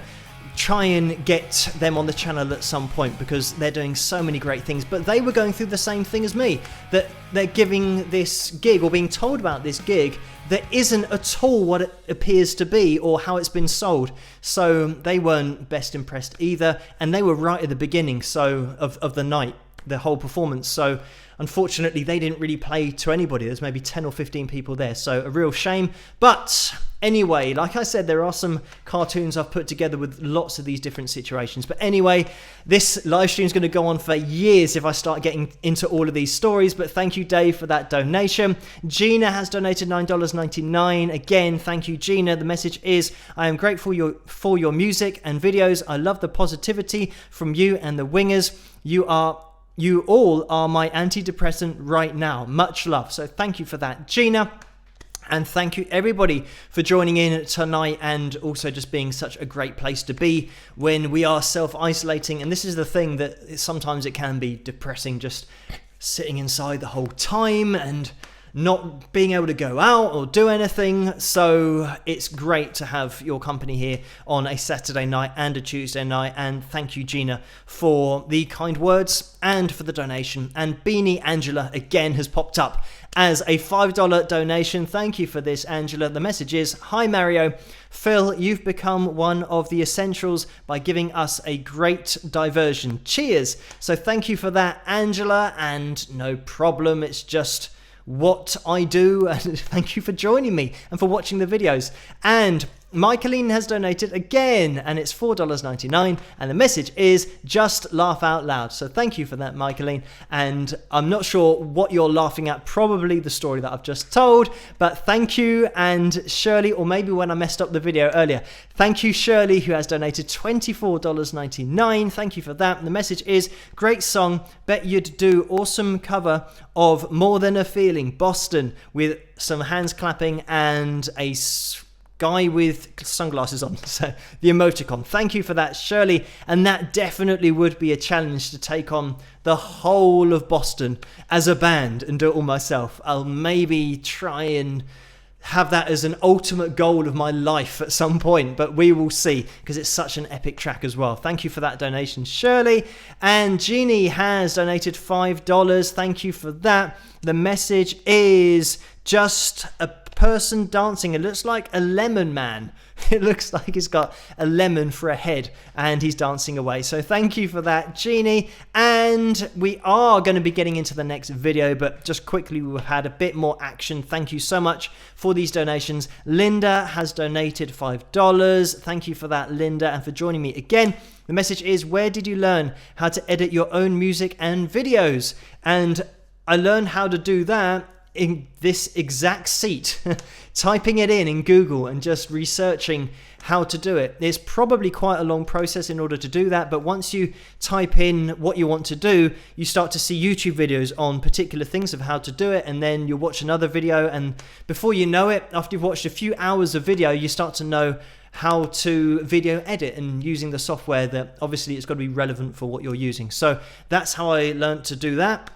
try and get them on the channel at some point because they're doing so many great things. But they were going through the same thing as me, that they're giving this gig or being told about this gig that isn't at all what it appears to be or how it's been sold. So they weren't best impressed either. And they were right at the beginning of the night, the whole performance. So unfortunately, they didn't really play to anybody. There's maybe 10 or 15 people there, so a real shame. But anyway, like I said, there are some cartoons I've put together with lots of these different situations. But anyway, this live stream is going to go on for years if I start getting into all of these stories. But thank you, Dave, for that donation. Gina has donated $9.99. Again, thank you, Gina. The message is, I am grateful for your music and videos. I love the positivity from you and the Wingers. You all are my antidepressant right now. Much love. So thank you for that, Gina. And thank you, everybody, for joining in tonight and also just being such a great place to be when we are self-isolating. And this is the thing that sometimes it can be depressing, just sitting inside the whole time and not being able to go out or do anything. So it's great to have your company here on a Saturday night and a Tuesday night. And thank you, Gina, for the kind words and for the donation. And Beanie Angela again has popped up as a $5 donation. Thank you for this, Angela. The message is, hi Mario. Phil, you've become one of the essentials by giving us a great diversion. Cheers. So thank you for that, Angela. And no problem. It's just what I do, and thank you for joining me and for watching the videos. And Michaeline has donated again, and it's $4.99, and the message is just laugh out loud. So thank you for that, Michaeline. And I'm not sure what you're laughing at, probably the story that I've just told, but thank you. And Shirley, or maybe when I messed up the video earlier, thank you, Shirley, who has donated $24.99. Thank you for that. And the message is, great song, bet you'd do awesome cover of More Than a Feeling, Boston, with some hands clapping and a guy with sunglasses on, so the emoticon. Thank you for that, Shirley. And that definitely would be a challenge, to take on the whole of Boston as a band and do it all myself. I'll maybe try and have that as an ultimate goal of my life at some point, but we will see, because it's such an epic track as well. Thank you for that donation, Shirley. And Jeannie has donated $5. Thank you for that. The message is just a person dancing. It looks like a lemon man. It looks like he's got a lemon for a head and he's dancing away. So thank you for that, Jeannie. And we are going to be getting into the next video, but just quickly, we've had a bit more action. Thank you so much for these donations. Linda has donated $5. Thank you for that, Linda, and for joining me again. The message is, where did you learn how to edit your own music and videos? And I learned how to do that in this exact seat, typing it in Google and just researching how to do it. It's probably quite a long process in order to do that, but once you type in what you want to do, you start to see YouTube videos on particular things of how to do it, and then you'll watch another video, and before you know it, after you've watched a few hours of video, you start to know how to video edit and using the software that obviously it's got to be relevant for what you're using. So that's how I learned to do that.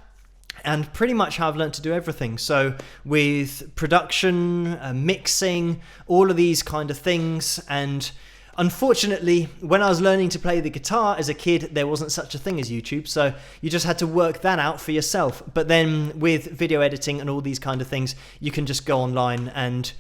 And pretty much how I've learned to do everything. So with production, mixing, all of these kind of things. And unfortunately, when I was learning to play the guitar as a kid, there wasn't such a thing as YouTube. So you just had to work that out for yourself. But then with video editing and all these kind of things, you can just go online, and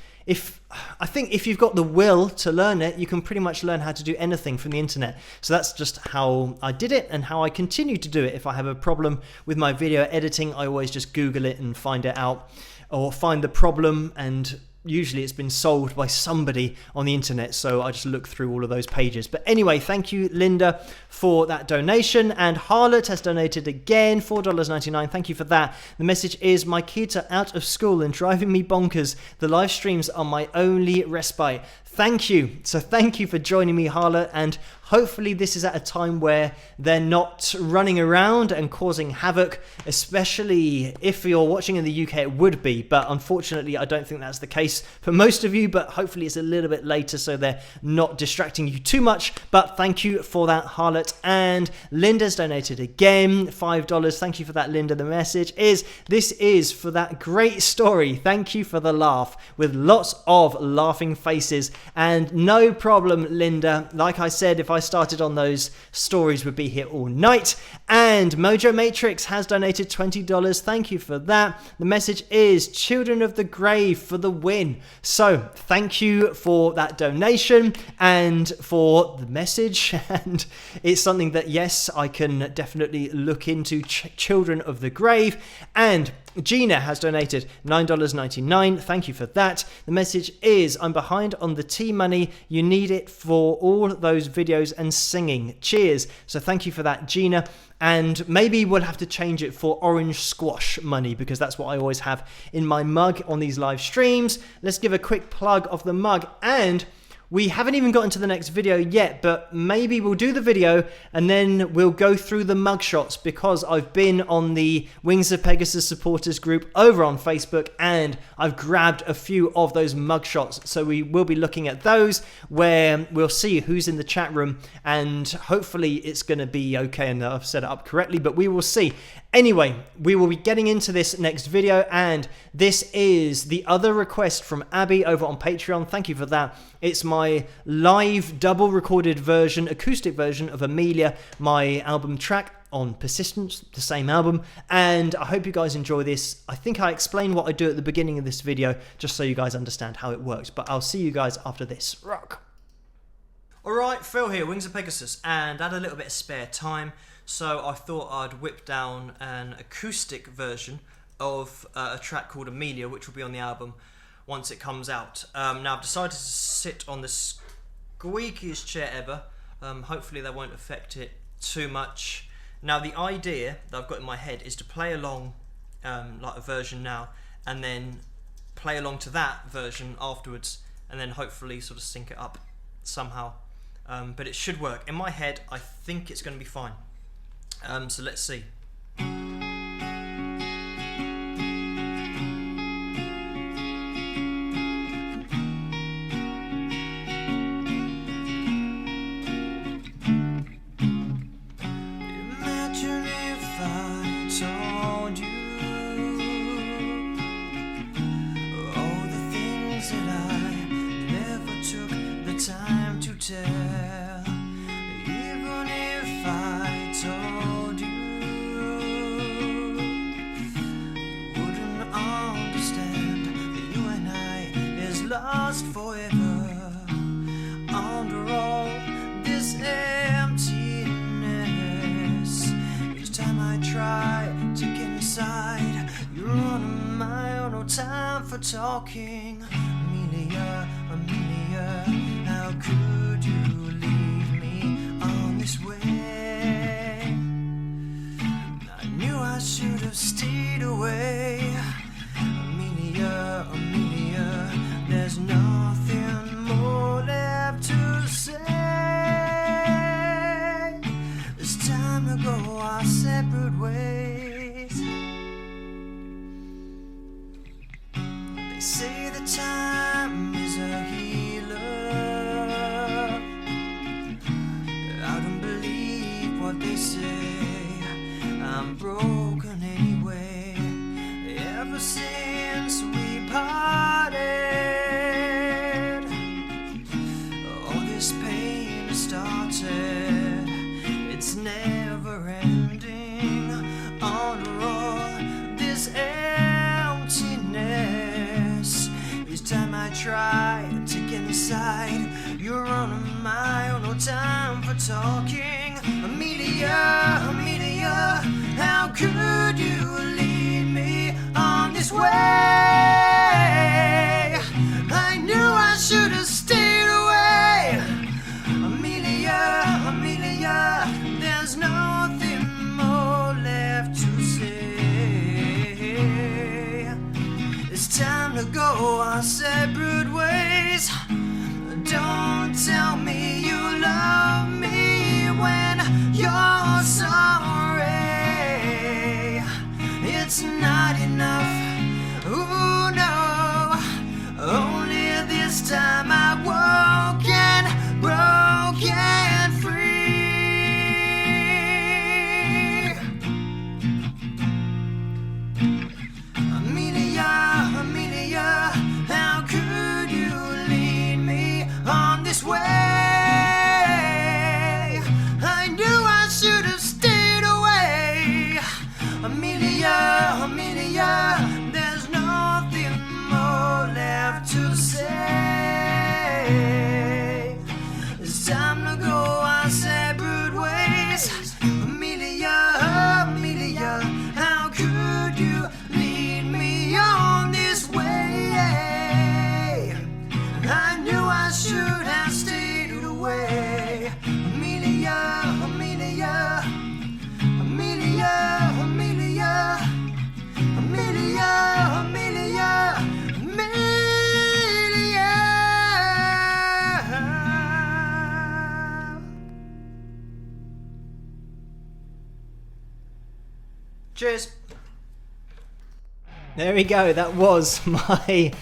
I think if you've got the will to learn it, you can pretty much learn how to do anything from the internet. So that's just how I did it and how I continue to do it. If I have a problem with my video editing, I always just Google it and find it out, or find the problem, and usually it's been solved by somebody on the internet, so I just look through all of those pages. But anyway, thank you, Linda, for that donation. And Harlot has donated again, $4.99. Thank you for that. The message is, my kids are out of school and driving me bonkers. The live streams are my only respite. thank you. So thank you for joining me, Harlot, and hopefully this is at a time where they're not running around and causing havoc, especially if you're watching in the UK, it would be, but unfortunately I don't think that's the case for most of you, but hopefully it's a little bit later so they're not distracting you too much. But thank you for that, Harlot. And Linda's donated again, $5. Thank you for that, Linda. The message is, this is for that great story. Thank you for the laugh, with lots of laughing faces. And no problem, Linda. Like I said, if I started on those, stories would be here all night. And Mojo Matrix has donated $20. Thank you for that. The message is Children of the Grave for the win. So thank you for that donation and for the message. And it's something that, yes, I can definitely look into, Children of the Grave. And Gina has donated $9.99. Thank you for that. The message is, I'm behind on the tea money. You need it for all those videos and singing. Cheers. So thank you for that, Gina. And maybe we'll have to change it for orange squash money, because that's what I always have in my mug on these live streams. Let's give a quick plug of the mug. And we haven't even gotten to the next video yet, but maybe we'll do the video and then we'll go through the mug shots, because I've been on the Wings of Pegasus supporters group over on Facebook and I've grabbed a few of those mug shots. So we will be looking at those, where we'll see who's in the chat room, and hopefully it's going to be okay and I've set it up correctly, but we will see. Anyway, we will be getting into this next video, and this is the other request from Abby over on Patreon. Thank you for that. It's my live double recorded version, acoustic version of Amelia, my album track on Persistence, the same album, and I hope you guys enjoy this. I think I explained what I do at the beginning of this video, just so you guys understand how it works, but I'll see you guys after this. Rock! Alright, Phil here, Wings of Pegasus, and I had a little bit of spare time, so I thought I'd whip down an acoustic version of a track called Amelia, which will be on the album once it comes out. Now I've decided to sit on the squeakiest chair ever. Hopefully that won't affect it too much. Now the idea that I've got in my head is to play along like a version now, and then play along to that version afterwards, and then hopefully sort of sync it up somehow. But it should work. In my head, I think it's going to be fine. So let's see. Lost forever under all this emptiness. Each time I try to get inside, you're on my own, no time for talking. Amelia, Amelia, how could you leave me on this way? I knew I should have stayed away. Amelia, Amelia, there's nothing more left to say. It's time to go our separate ways. They say that time is a healer. I don't believe what they say. I'm broken anyway. Ever since we parted, this pain started. It's never ending. Under all this emptiness, each time I try to get inside, you're on my own, no time for talking. Amelia, Amelia, how could you lead me on this way? I knew I should have stayed away. Amelia, Amelia, there's nothing more left to say. It's time to go our separate ways. Cheers. There we go. That was my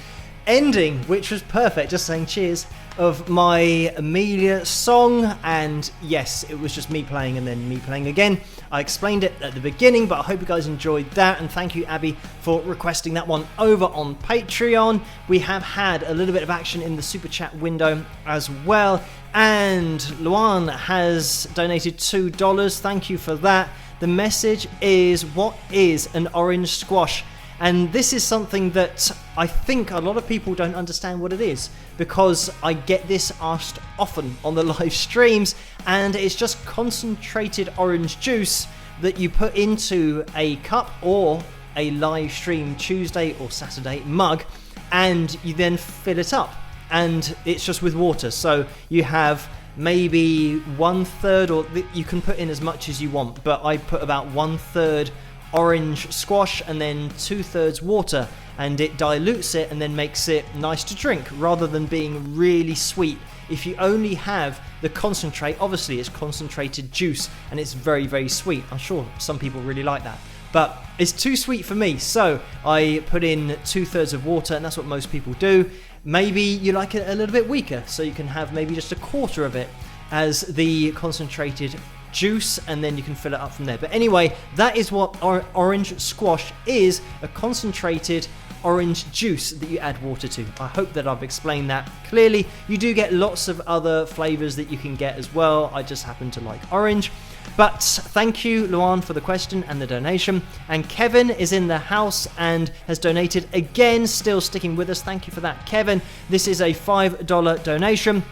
ending, which was perfect. Just saying cheers of my Amelia song. And yes, it was just me playing and then me playing again. I explained it at the beginning, but I hope you guys enjoyed that. And thank you, Abby, for requesting that one over on Patreon. We have had a little bit of action in the super chat window as well. And Luan has donated $2. Thank you for that. The message is, what is an orange squash? And this is something that I think a lot of people don't understand what it is, because I get this asked often on the live streams, and it's just concentrated orange juice that you put into a cup or a live stream Tuesday or Saturday mug, and you then fill it up, and it's just with water. So you have maybe 1/3, or you can put in as much as you want, but I put about 1/3 orange squash and then 2/3 water, and it dilutes it and then makes it nice to drink rather than being really sweet. If you only have the concentrate, obviously it's concentrated juice and it's very, very sweet. I'm sure some people really like that, but it's too sweet for me, so I put in 2/3 of water, and that's what most people do. Maybe you like it a little bit weaker, so you can have maybe just 1/4 of it as the concentrated juice, and then you can fill it up from there. But anyway, that is what orange squash is, a concentrated orange juice that you add water to. I hope that I've explained that clearly. You do get lots of other flavors that you can get as well. I just happen to like orange. But thank you, Luan, for the question and the donation. And Kevin is in the house and has donated again, still sticking with us. Thank you for that, Kevin. This is a $5 donation.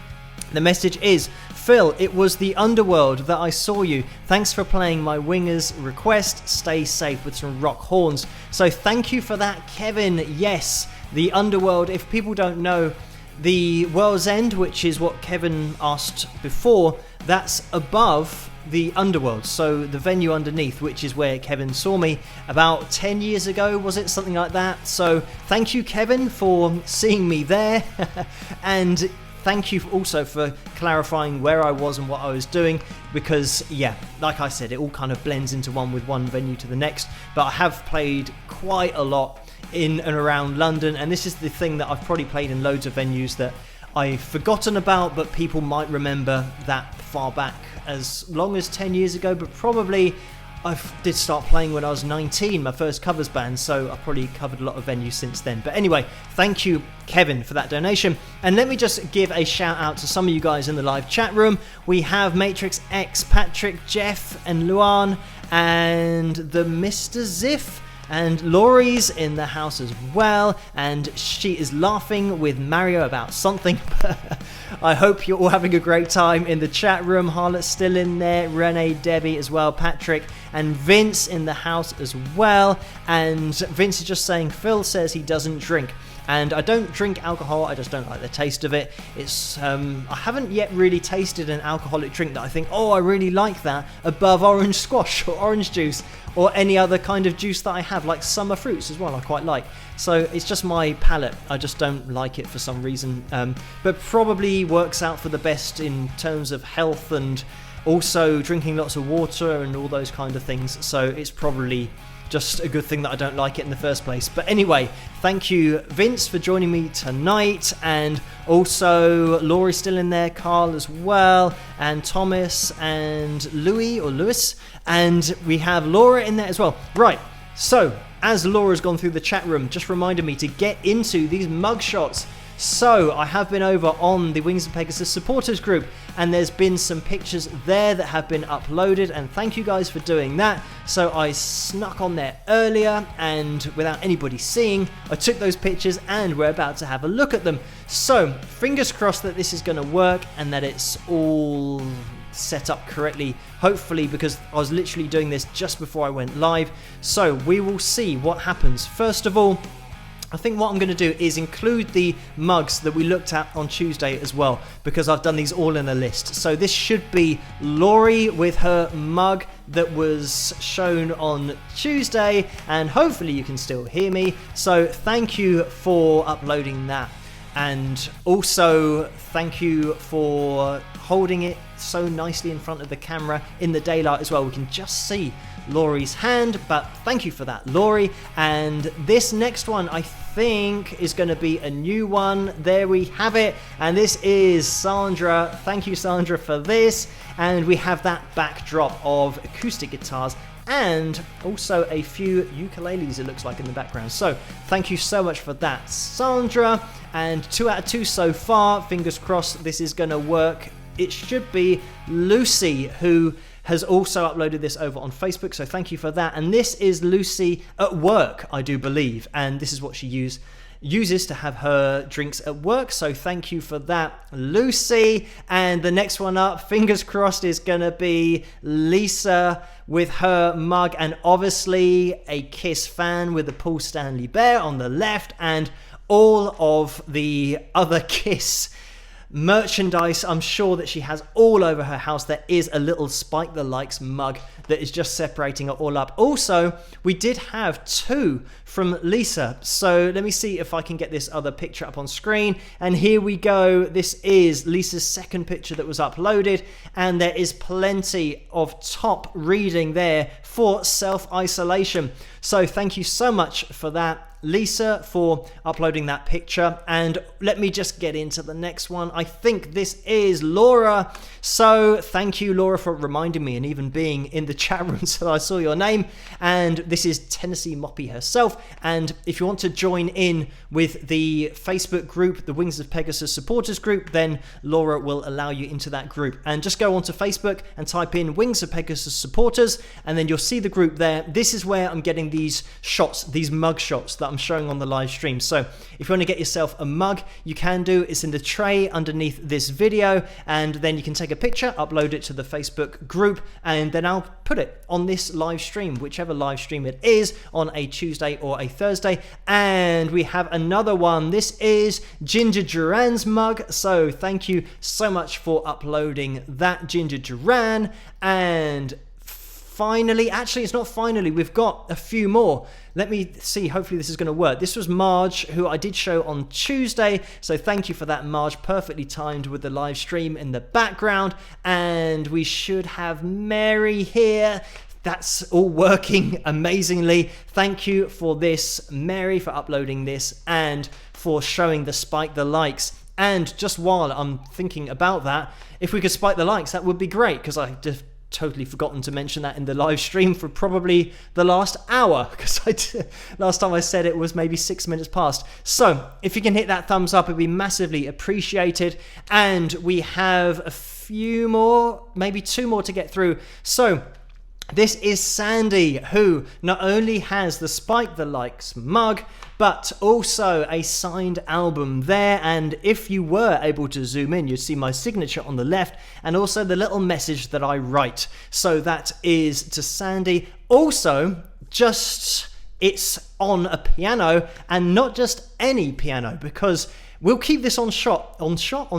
The message is, Phil, it was the underworld that I saw you. Thanks for playing my winger's request. Stay safe with some rock horns. So thank you for that, Kevin. Yes, the underworld, if people don't know, the World's End, which is what Kevin asked before, that's above the underworld, so the venue underneath, which is where Kevin saw me about 10 years ago, was it? Something like that. So thank you, Kevin, for seeing me there. And thank you also for clarifying where I was and what I was doing, because yeah, like I said, it all kind of blends into one with one venue to the next. But I have played quite a lot in and around London, and this is the thing that I've probably played in loads of venues that I've forgotten about, but people might remember that far back as long as 10 years ago. But probably I did start playing when I was 19, my first covers band, so I've probably covered a lot of venues since then. But anyway, thank you, Kevin, for that donation. And let me just give a shout out to some of you guys in the live chat room. We have Matrix X, Patrick, Jeff, and Luan, and the Mr. Ziff. And Laurie's in the house as well, and she is laughing with Mario about something. I hope you're all having a great time in the chat room. Harlot's still in there, Renee, Debbie as well, Patrick, and Vince in the house as well. And Vince is just saying, Phil says he doesn't drink. And I don't drink alcohol, I just don't like the taste of it. It's I haven't yet really tasted an alcoholic drink that I think, oh, I really like that, above orange squash or orange juice or any other kind of juice that I have, like summer fruits as well, I quite like. So it's just my palate, I just don't like it for some reason. But probably works out for the best in terms of health and also drinking lots of water and all those kind of things. So it's probably just a good thing that I don't like it in the first place. But anyway, thank you, Vince, for joining me tonight. And also Laurie's still in there, Carl as well, and Thomas and Lewis, and we have Laura in there as well. Right, so as Laura's gone through the chat room, just reminded me to get into these mugshots. So I have been over on the Wings of Pegasus supporters group, and there's been some pictures there that have been uploaded, and thank you guys for doing that. So I snuck on there earlier, and without anybody seeing, I took those pictures and we're about to have a look at them. So fingers crossed that this is going to work and that it's all set up correctly, hopefully, because I was literally doing this just before I went live. So we will see what happens. First of all, I think what I'm going to do is include the mugs that we looked at on Tuesday as well, because I've done these all in a list. So this should be Laurie with her mug that was shown on Tuesday, and hopefully you can still hear me. So thank you for uploading that, and also thank you for holding it so nicely in front of the camera in the daylight as well. We can just see Laurie's hand, but thank you for that, Laurie. And this next one I think is going to be a new one. There we have it, and this is Sandra. Thank you, Sandra, for this. And we have that backdrop of acoustic guitars and also a few ukuleles, it looks like, in the background. So thank you so much for that, Sandra. And 2 out of 2 so far. Fingers crossed this is going to work. It should be Lucy, who has also uploaded this over on Facebook, so thank you for that. And this is Lucy at work, I do believe, and this is what she uses to have her drinks at work, so thank you for that, Lucy. And the next one up, fingers crossed, is gonna be Lisa with her mug, and obviously a Kiss fan with the Paul Stanley Bear on the left, and all of the other Kiss merchandise I'm sure that she has all over her house. There is a little Spike the Likes mug that is just separating it all up. Also, we did have 2 from Lisa, so let me see if I can get this other picture up on screen. And here we go. This is Lisa's second picture that was uploaded, and there is plenty of top reading there for self-isolation. So thank you so much for that, Lisa, for uploading that picture. And let me just get into the next one. I think this is Laura. So thank you, Laura, for reminding me and even being in the chat room so I saw your name. And this is Tennessee Moppy herself. And if you want to join in with the Facebook group, the Wings of Pegasus supporters group, then Laura will allow you into that group. And just go onto Facebook and type in Wings of Pegasus supporters, and then you'll see the group there. This is where I'm getting these shots, these mug shots that I'm showing on the live stream. So if you want to get yourself a mug, you can do. It's in the tray underneath this video, and then you can take a picture, upload it to the Facebook group, and then I'll put it on this live stream, whichever live stream it is, on a Tuesday or a Thursday. And we have another one. This is Ginger Duran's mug, so thank you so much for uploading that, Ginger Duran. And finally, actually it's not finally, we've got a few more. Let me see, hopefully this is going to work. This was Marge, who I did show on Tuesday, so thank you for that, Marge. Perfectly timed with the live stream in the background. And we should have Mary here. That's all working amazingly. Thank you for this, Mary, for uploading this and for showing the Spike the Likes. And just while I'm thinking about that, if we could spike the likes, that would be great, because I just totally forgotten to mention that in the live stream for probably the last hour, because last time I said it was maybe 6 minutes past. So if you can hit that thumbs up, it'd be massively appreciated. And we have a few more, maybe 2 more to get through. So this is Sandy, who not only has the Spike the Likes mug, but also a signed album there. And if you were able to zoom in, you'd see my signature on the left, and also the little message that I write. So that is to Sandy. Also, it's on a piano, and not just any piano, because we'll keep this on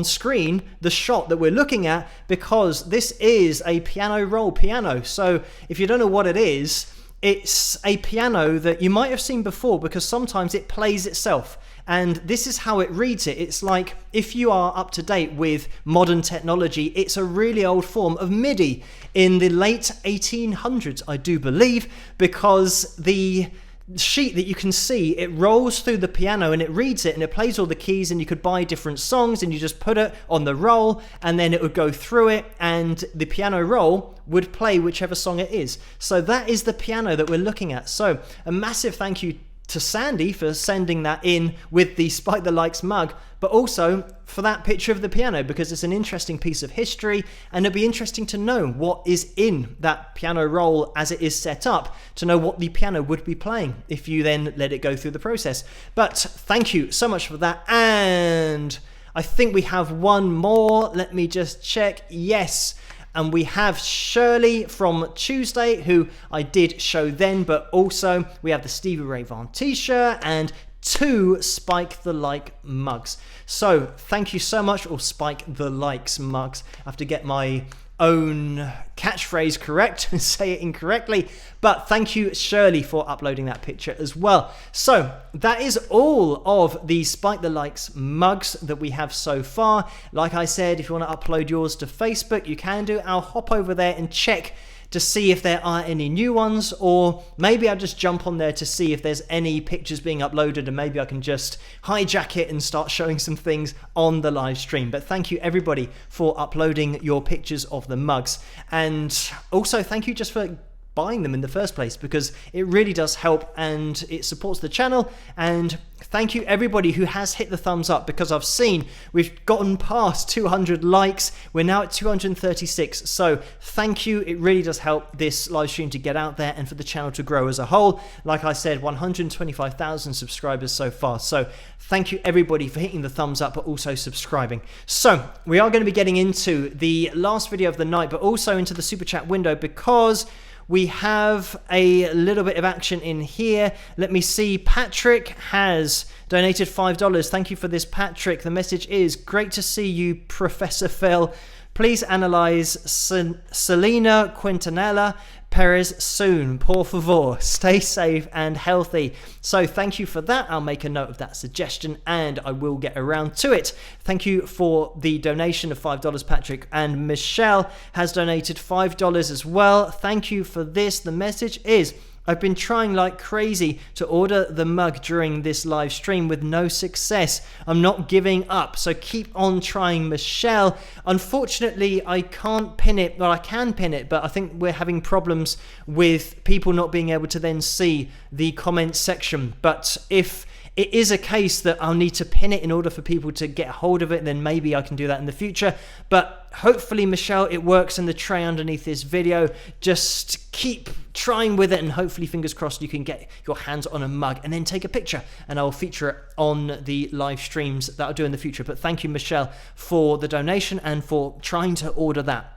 screen, the shot that we're looking at, because this is a piano roll piano. So if you don't know what it is, it's a piano that you might have seen before, because sometimes it plays itself. And this is how it reads it. It's like, if you are up to date with modern technology, it's a really old form of MIDI in the late 1800s, I do believe, because the sheet that you can see, it rolls through the piano and it reads it and it plays all the keys, and you could buy different songs and you just put it on the roll and then it would go through it and the piano roll would play whichever song it is. So that is the piano that we're looking at. So a massive thank you to Sandy for sending that in with the Spike the Likes mug, but also for that picture of the piano, because it's an interesting piece of history, and it'd be interesting to know what is in that piano roll as it is set up, to know what the piano would be playing if you then let it go through the process. But thank you so much for that. And I think we have one more. Let me just check. Yes. And we have Shirley from Tuesday, who I did show then, but also we have the Stevie Ray Vaughan t-shirt and 2 Spike the Like mugs. So thank you so much, or Spike the Likes mugs. I have to get my own catchphrase correct and say it incorrectly. But thank you, Shirley, for uploading that picture as well. So that is all of the Spike the Likes mugs that we have so far. Like I said, if you want to upload yours to Facebook, you can do. I'll hop over there and check to see if there are any new ones, or maybe I'll just jump on there to see if there's any pictures being uploaded, and maybe I can just hijack it and start showing some things on the live stream. But thank you everybody for uploading your pictures of the mugs, and also thank you just for buying them in the first place, because it really does help and it supports the channel. And thank you everybody who has hit the thumbs up, because I've seen we've gotten past 200 likes. We're now at 236, so thank you. It really does help this live stream to get out there and for the channel to grow as a whole. Like I said, 125,000 subscribers so far, so thank you everybody for hitting the thumbs up but also subscribing. So we are going to be getting into the last video of the night, but also into the super chat window, because we have a little bit of action in here. Let me see. Patrick has donated $5. Thank you for this, Patrick. The message is, great to see you, Professor Phil. Please analyze Selena Quintanilla Perez soon, por favor. Stay safe and healthy. So thank you for that. I'll make a note of that suggestion and I will get around to it. Thank you for the donation of $5, Patrick. And Michelle has donated $5 as well. Thank you for this. The message is, I've been trying like crazy to order the mug during this live stream with no success. I'm not giving up, so keep on trying, Michelle. Unfortunately, I can't pin it. Well, I can pin it, but I think we're having problems with people not being able to then see the comments section. But if it is a case that I'll need to pin it in order for people to get hold of it, then maybe I can do that in the future. But hopefully, Michelle, it works in the tray underneath this video. Just keep trying with it, and hopefully, fingers crossed, you can get your hands on a mug and then take a picture, and I'll feature it on the live streams that I'll do in the future. But thank you, Michelle, for the donation and for trying to order that.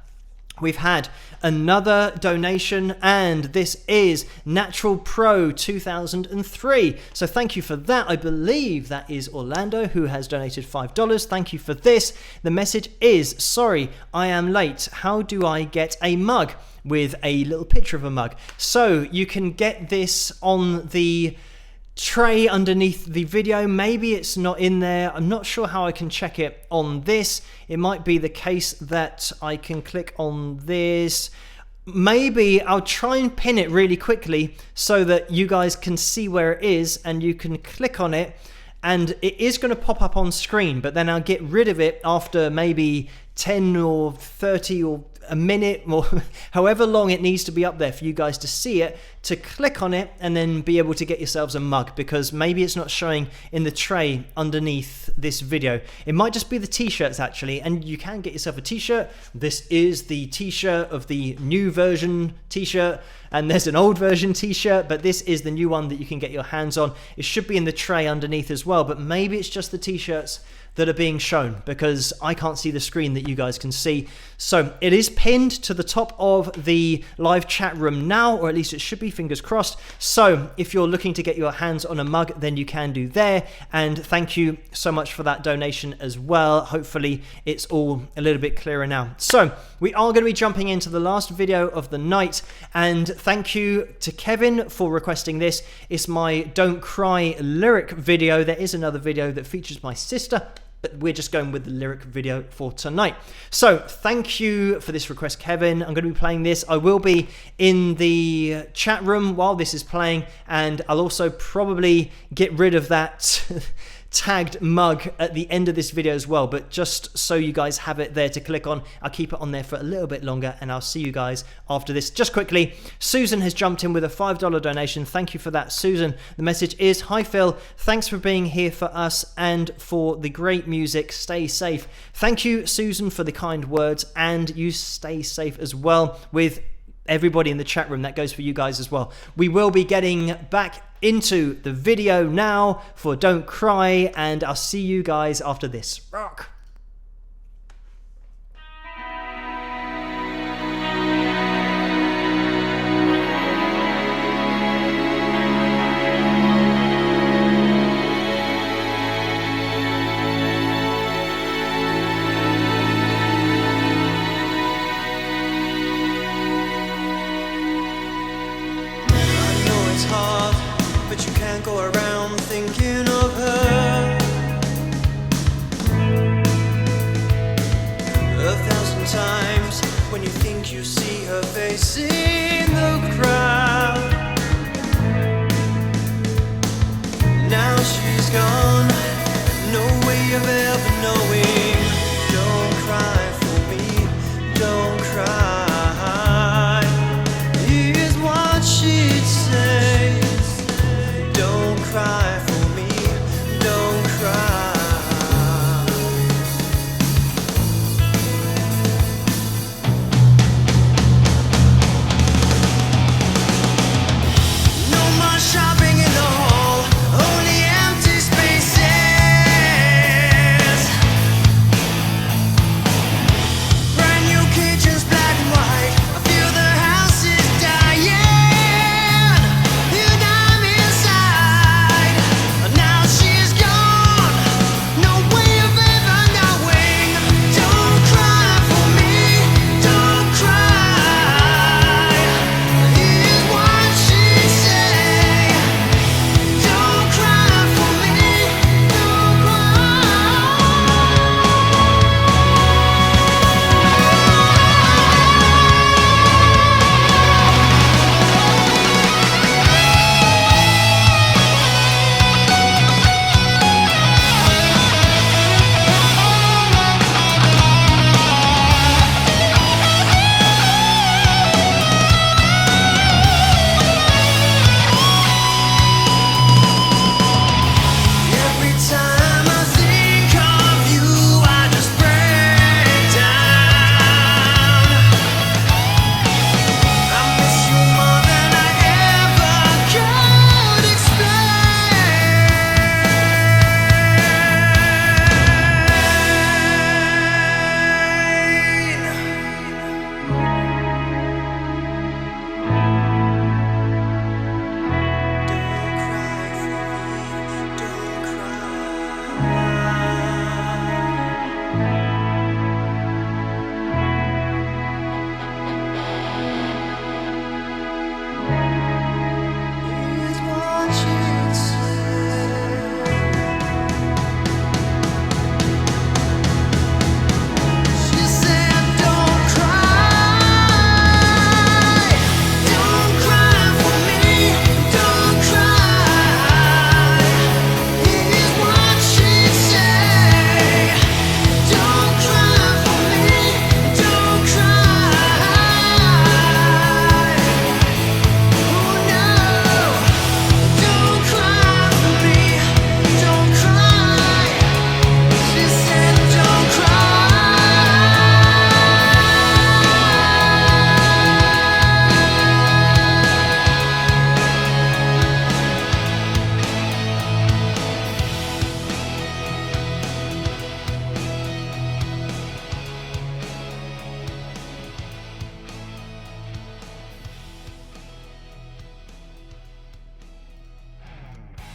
We've had another donation, and this is Natural Pro 2003. So thank you for that. I believe that is Orlando, who has donated $5. Thank you for this. The message is, sorry, I am late. How do I get a mug? With a little picture of a mug. So you can get this on the tray underneath the video. Maybe it's not in there. I'm not sure how I can check it on this. It might be the case that I can click on this. Maybe I'll try and pin it really quickly so that you guys can see where it is and you can click on it, and it is going to pop up on screen, but then I'll get rid of it after maybe 10 or 30 or a minute, or however long it needs to be up there for you guys to see it, to click on it and then be able to get yourselves a mug, because maybe it's not showing in the tray underneath this video. It might just be the t-shirts actually, and you can get yourself a t-shirt. This is the t-shirt of the new version t-shirt, and there's an old version t-shirt, but this is the new one that you can get your hands on. It should be in the tray underneath as well, but maybe it's just the t-shirts that are being shown, because I can't see the screen that you guys can see. So it is pinned to the top of the live chat room now, or at least it should be, fingers crossed. So if you're looking to get your hands on a mug, then you can do there. And thank you so much for that donation as well. Hopefully it's all a little bit clearer now. So we are going to be jumping into the last video of the night, and thank you to Kevin for requesting this. It's my Don't Cry lyric video. There is another video that features my sister, but we're just going with the lyric video for tonight. So thank you for this request, Kevin. I'm going to be playing this. I will be in the chat room while this is playing, and I'll also probably get rid of that tagged mug at the end of this video as well, but just so you guys have it there to click on, I'll keep it on there for a little bit longer, and I'll see you guys after this. Just quickly, Susan has jumped in with a $5 donation. Thank you for that, Susan. The message is, hi Phil, thanks for being here for us and for the great music. Stay safe. Thank you, Susan, for the kind words, and you stay safe as well with everybody in the chat room. That goes for you guys as well. We will be getting back into the video now for Don't Cry, and I'll see you guys after this. Rock! but you can't go around thinking of her 1,000 times when you think you see her face in the crowd. Now she's gone, no way of ever knowing. Don't cry for me, don't cry. Here's what she'd say. Don't cry for me, don't cry. No more shopping in the hall, only empty spaces. Brand new kitchens, black and white. I feel the house is dying, and I'm inside. Now she's gone, no way of ever knowing. Don't cry for me, don't cry. Here's what she'd say. Don't cry for me, don't Every time I think of you, I just break down. I miss you more than I ever could Here's what she'd say. She said, don't cry. Don't cry for me, don't cry. Here's what she'd say. Don't cry for me, don't cry. Oh no, don't cry for me, don't cry. She said, don't cry.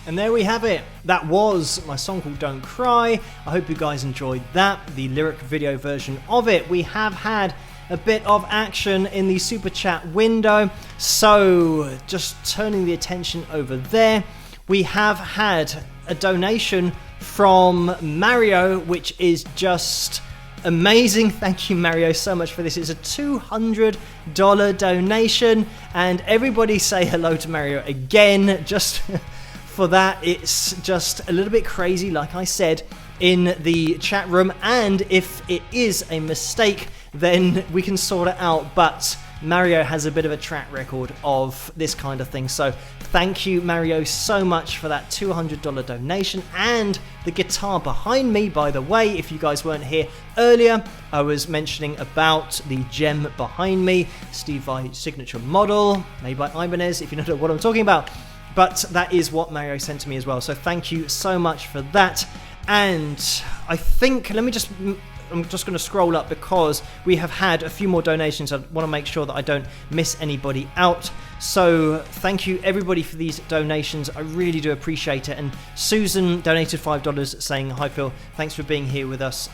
And there we have it. That was my song called Don't Cry. I hope you guys enjoyed that, the lyric video version of it. We have had a bit of action in the super chat window, so just turning the attention over there, we have had a donation from Mario, which is just amazing. Thank you, Mario, so much for this. It's a $200 donation, and everybody say hello to Mario again, just for that. It's just a little bit crazy, like I said, in the chat room, and if it is a mistake, then we can sort it out, but Mario has a bit of a track record of this kind of thing, so thank you, Mario, so much for that $200 donation. And the guitar behind me, by the way, if you guys weren't here earlier, I was mentioning about the gem behind me, Steve Vai's signature model, made by Ibanez, if you know what I'm talking about. But that is what Mario sent to me as well, so thank you so much for that. And I think, I'm just going to scroll up because we have had a few more donations. I want to make sure that I don't miss anybody out. So thank you everybody for these donations. I really do appreciate it. And Susan donated $5 saying, "Hi Phil, thanks for being here with us."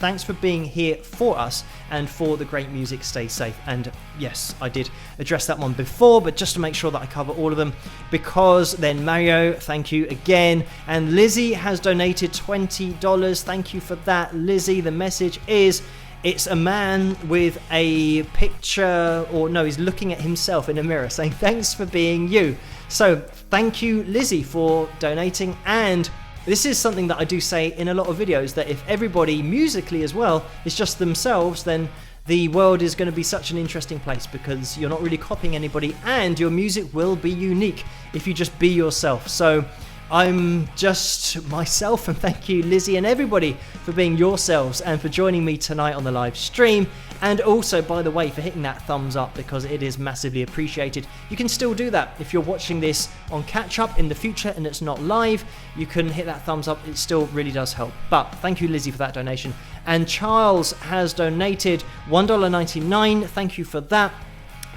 Thanks for being here for us and for the great music. Stay safe. And yes, I did address that one before, but just to make sure that I cover all of them, because then Mario, thank you again. And Lizzie has donated $20. Thank you for that, Lizzie. The message is, it's a man with a picture, or no, he's looking at himself in a mirror saying, thanks for being you. So thank you, Lizzie, for donating. And this is something that I do say in a lot of videos, that if everybody musically as well is just themselves, then the world is going to be such an interesting place, because you're not really copying anybody and your music will be unique if you just be yourself. So I'm just myself, and thank you, Lizzie, and everybody for being yourselves and for joining me tonight on the live stream. And also, by the way, for hitting that thumbs up, because it is massively appreciated. You can still do that if you're watching this on catch up in the future and it's not live. You can hit that thumbs up. It still really does help. But thank you, Lizzie, for that donation. And Charles has donated $1.99. Thank you for that.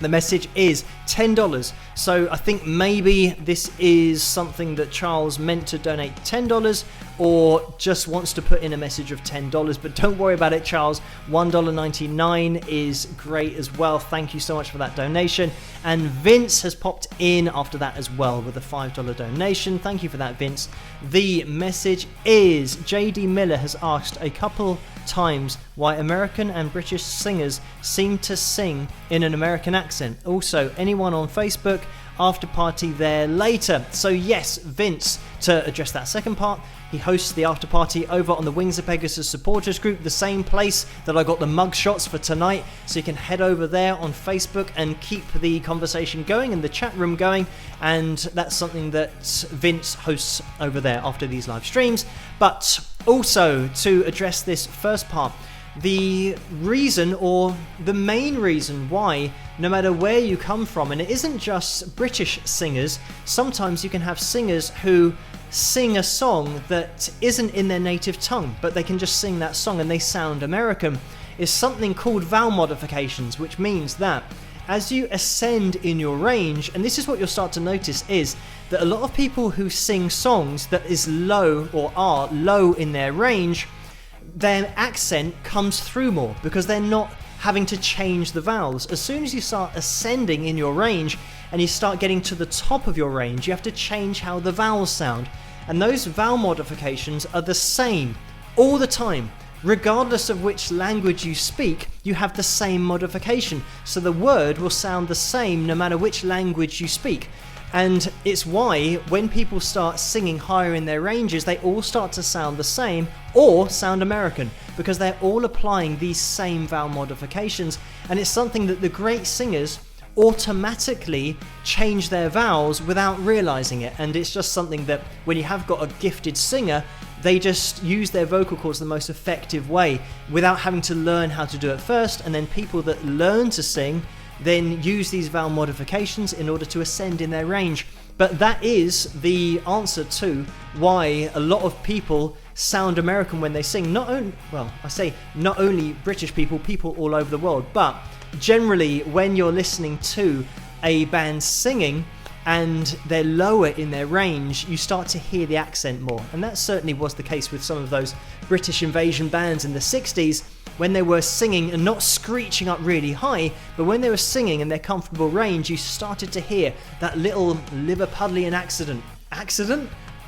The message is $10. So I think maybe this is something that Charles meant to donate $10, or just wants to put in a message of $10. But don't worry about it, Charles. $1.99 is great as well. Thank you so much for that donation. And Vince has popped in after that as well with a $5 donation. Thank you for that, Vince. The message is, JD Miller has asked a couple times why American and British singers seem to sing in an American accent. Also, anyone on Facebook, after party there later. So yes, Vince, to address that second part, he hosts the after party over on the Wings of Pegasus supporters group, the same place that I got the mug shots for tonight. So you can head over there on Facebook and keep the conversation going and the chat room going. And that's something that Vince hosts over there after these live streams. But also, to address this first part, the reason, or the main reason why, no matter where you come from, and it isn't just British singers, sometimes you can have singers who sing a song that isn't in their native tongue, but they can just sing that song and they sound American, is something called vowel modifications, which means that as you ascend in your range, and this is what you'll start to notice, is that a lot of people who sing songs that is low or are low in their range, their accent comes through more because they're not having to change the vowels. As soon as you start ascending in your range and you start getting to the top of your range, you have to change how the vowels sound. And those vowel modifications are the same all the time. Regardless of which language you speak, you have the same modification. So the word will sound the same no matter which language you speak. And it's why when people start singing higher in their ranges, they all start to sound the same or sound American, because they're all applying these same vowel modifications. And it's something that the great singers automatically change their vowels without realizing it. And it's just something that when you have got a gifted singer, they just use their vocal cords the most effective way without having to learn how to do it first. And then people that learn to sing then use these vowel modifications in order to ascend in their range. But that is the answer to why a lot of people sound American when they sing. Not only British people, people all over the world, but generally when you're listening to a band singing and they're lower in their range, you start to hear the accent more. And that certainly was the case with some of those British invasion bands in the 60s, when they were singing and not screeching up really high, but when they were singing in their comfortable range, you started to hear that little Liverpudlian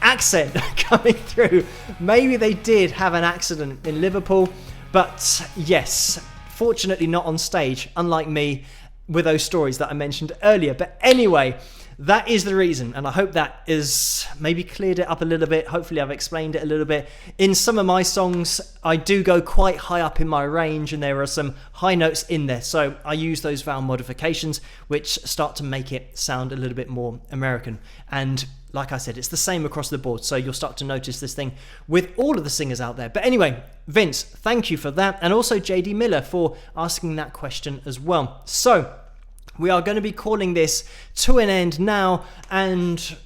accent coming through. Maybe they did have an accident in Liverpool, but yes, fortunately not on stage, unlike me with those stories that I mentioned earlier. But anyway, that is the reason, and I hope that is maybe cleared it up a little bit. Hopefully I've explained it a little bit. In some of my songs, I do go quite high up in my range, and there are some high notes in there, so I use those vowel modifications, which start to make it sound a little bit more American. And like I said, it's the same across the board, so you'll start to notice this thing with all of the singers out there. But anyway, Vince, thank you for that, and also JD Miller for asking that question as well. So we are going to be calling this to an end now, and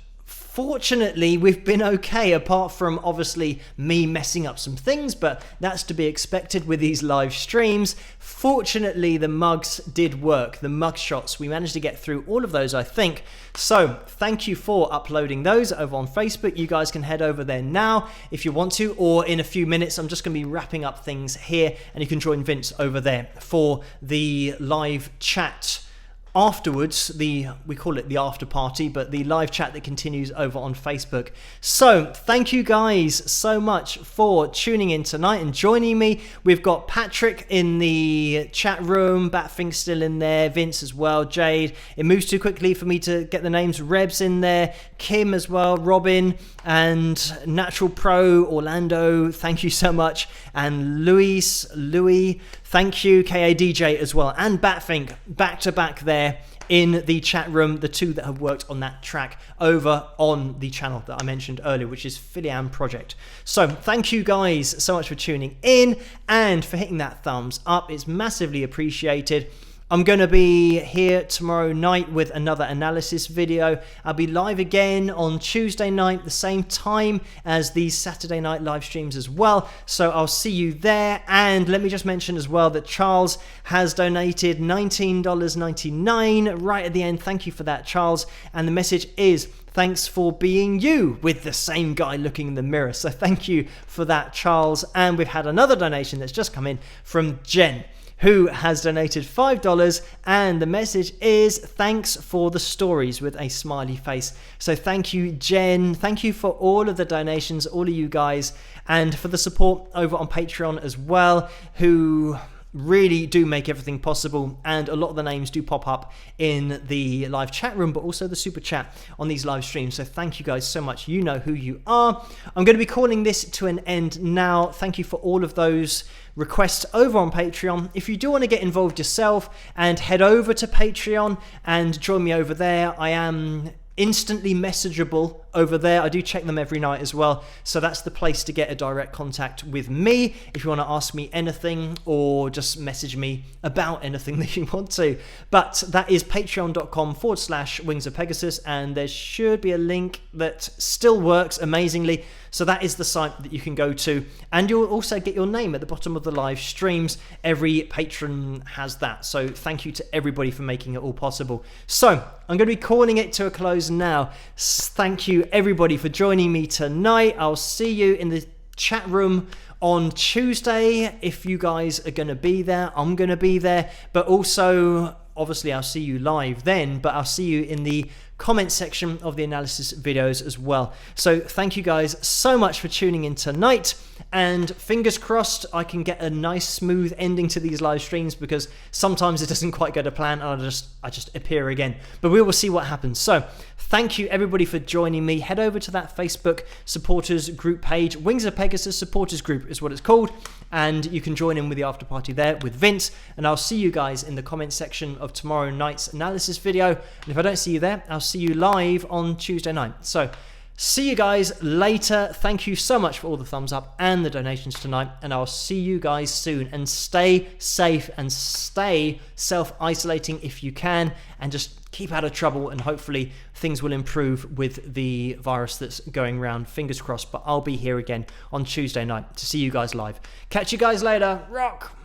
Fortunately, we've been okay, apart from obviously me messing up some things, but that's to be expected with these live streams. Fortunately, the mugs did work, the mug shots. We managed to get through all of those, I think. So thank you for uploading those over on Facebook. You guys can head over there now if you want to, or in a few minutes. I'm just going to be wrapping up things here, and you can join Vince over there for the live chat. Afterwards, we call it the after party, but the live chat that continues over on Facebook. So thank you guys so much for tuning in tonight and joining me. We've got Patrick in the chat room, Batfing's still in there, Vince as well, Jade. It moves too quickly for me to get the names. Reb's in there, Kim as well, Robin, and Natural Pro, Orlando, thank you so much, and Louis, thank you, KADJ as well, and Batfink back to back there in the chat room, the two that have worked on that track over on the channel that I mentioned earlier, which is Filiam Project. So thank you guys so much for tuning in and for hitting that thumbs up. It's massively appreciated. I'm going to be here tomorrow night with another analysis video. I'll be live again on Tuesday night, the same time as these Saturday night live streams as well. So I'll see you there. And let me just mention as well that Charles has donated $19.99 right at the end. Thank you for that, Charles. And the message is, thanks for being you, with the same guy looking in the mirror. So thank you for that, Charles. And we've had another donation that's just come in from Jen, who has donated $5, and the message is thanks for the stories with a smiley face. So thank you, Jen. Thank you for all of the donations, all of you guys, and for the support over on Patreon as well, who really do make everything possible, and a lot of the names do pop up in the live chat room, but also the super chat on these live streams. So thank you guys so much. You know who you are. I'm going to be calling this to an end now. Thank you for all of those requests over on Patreon. If you do want to get involved yourself, and head over to Patreon and join me over there, I am instantly messageable over there. I do check them every night as well, so that's the place to get a direct contact with me if you want to ask me anything or just message me about anything that you want to. But that is patreon.com/Wings of Pegasus, and there should be a link that still works amazingly. So that is the site that you can go to, and you'll also get your name at the bottom of the live streams. Every patron has that, so thank you to everybody for making it all possible. So I'm going to be calling it to a close now. Thank you everybody for joining me tonight. I'll see you in the chat room on Tuesday if you guys are going to be there. I'm going to be there, but also obviously I'll see you live then, but I'll see you in the comment section of the analysis videos as well. So thank you guys so much for tuning in tonight, and fingers crossed I can get a nice smooth ending to these live streams, because sometimes it doesn't quite go to plan and I just appear again, but we will see what happens. So thank you everybody for joining me. Head over to that Facebook supporters group page. Wings of Pegasus supporters group is what it's called, and you can join in with the after party there with Vince, and I'll see you guys in the comment section of tomorrow night's analysis video. And if I don't see you there, I'll see you live on Tuesday night. So see you guys later. Thank you so much for all the thumbs up and the donations tonight, and I'll see you guys soon. And stay safe and stay self-isolating if you can, and just keep out of trouble, and hopefully things will improve with the virus that's going around. Fingers crossed. But I'll be here again on Tuesday night to see you guys live. Catch you guys later. Rock!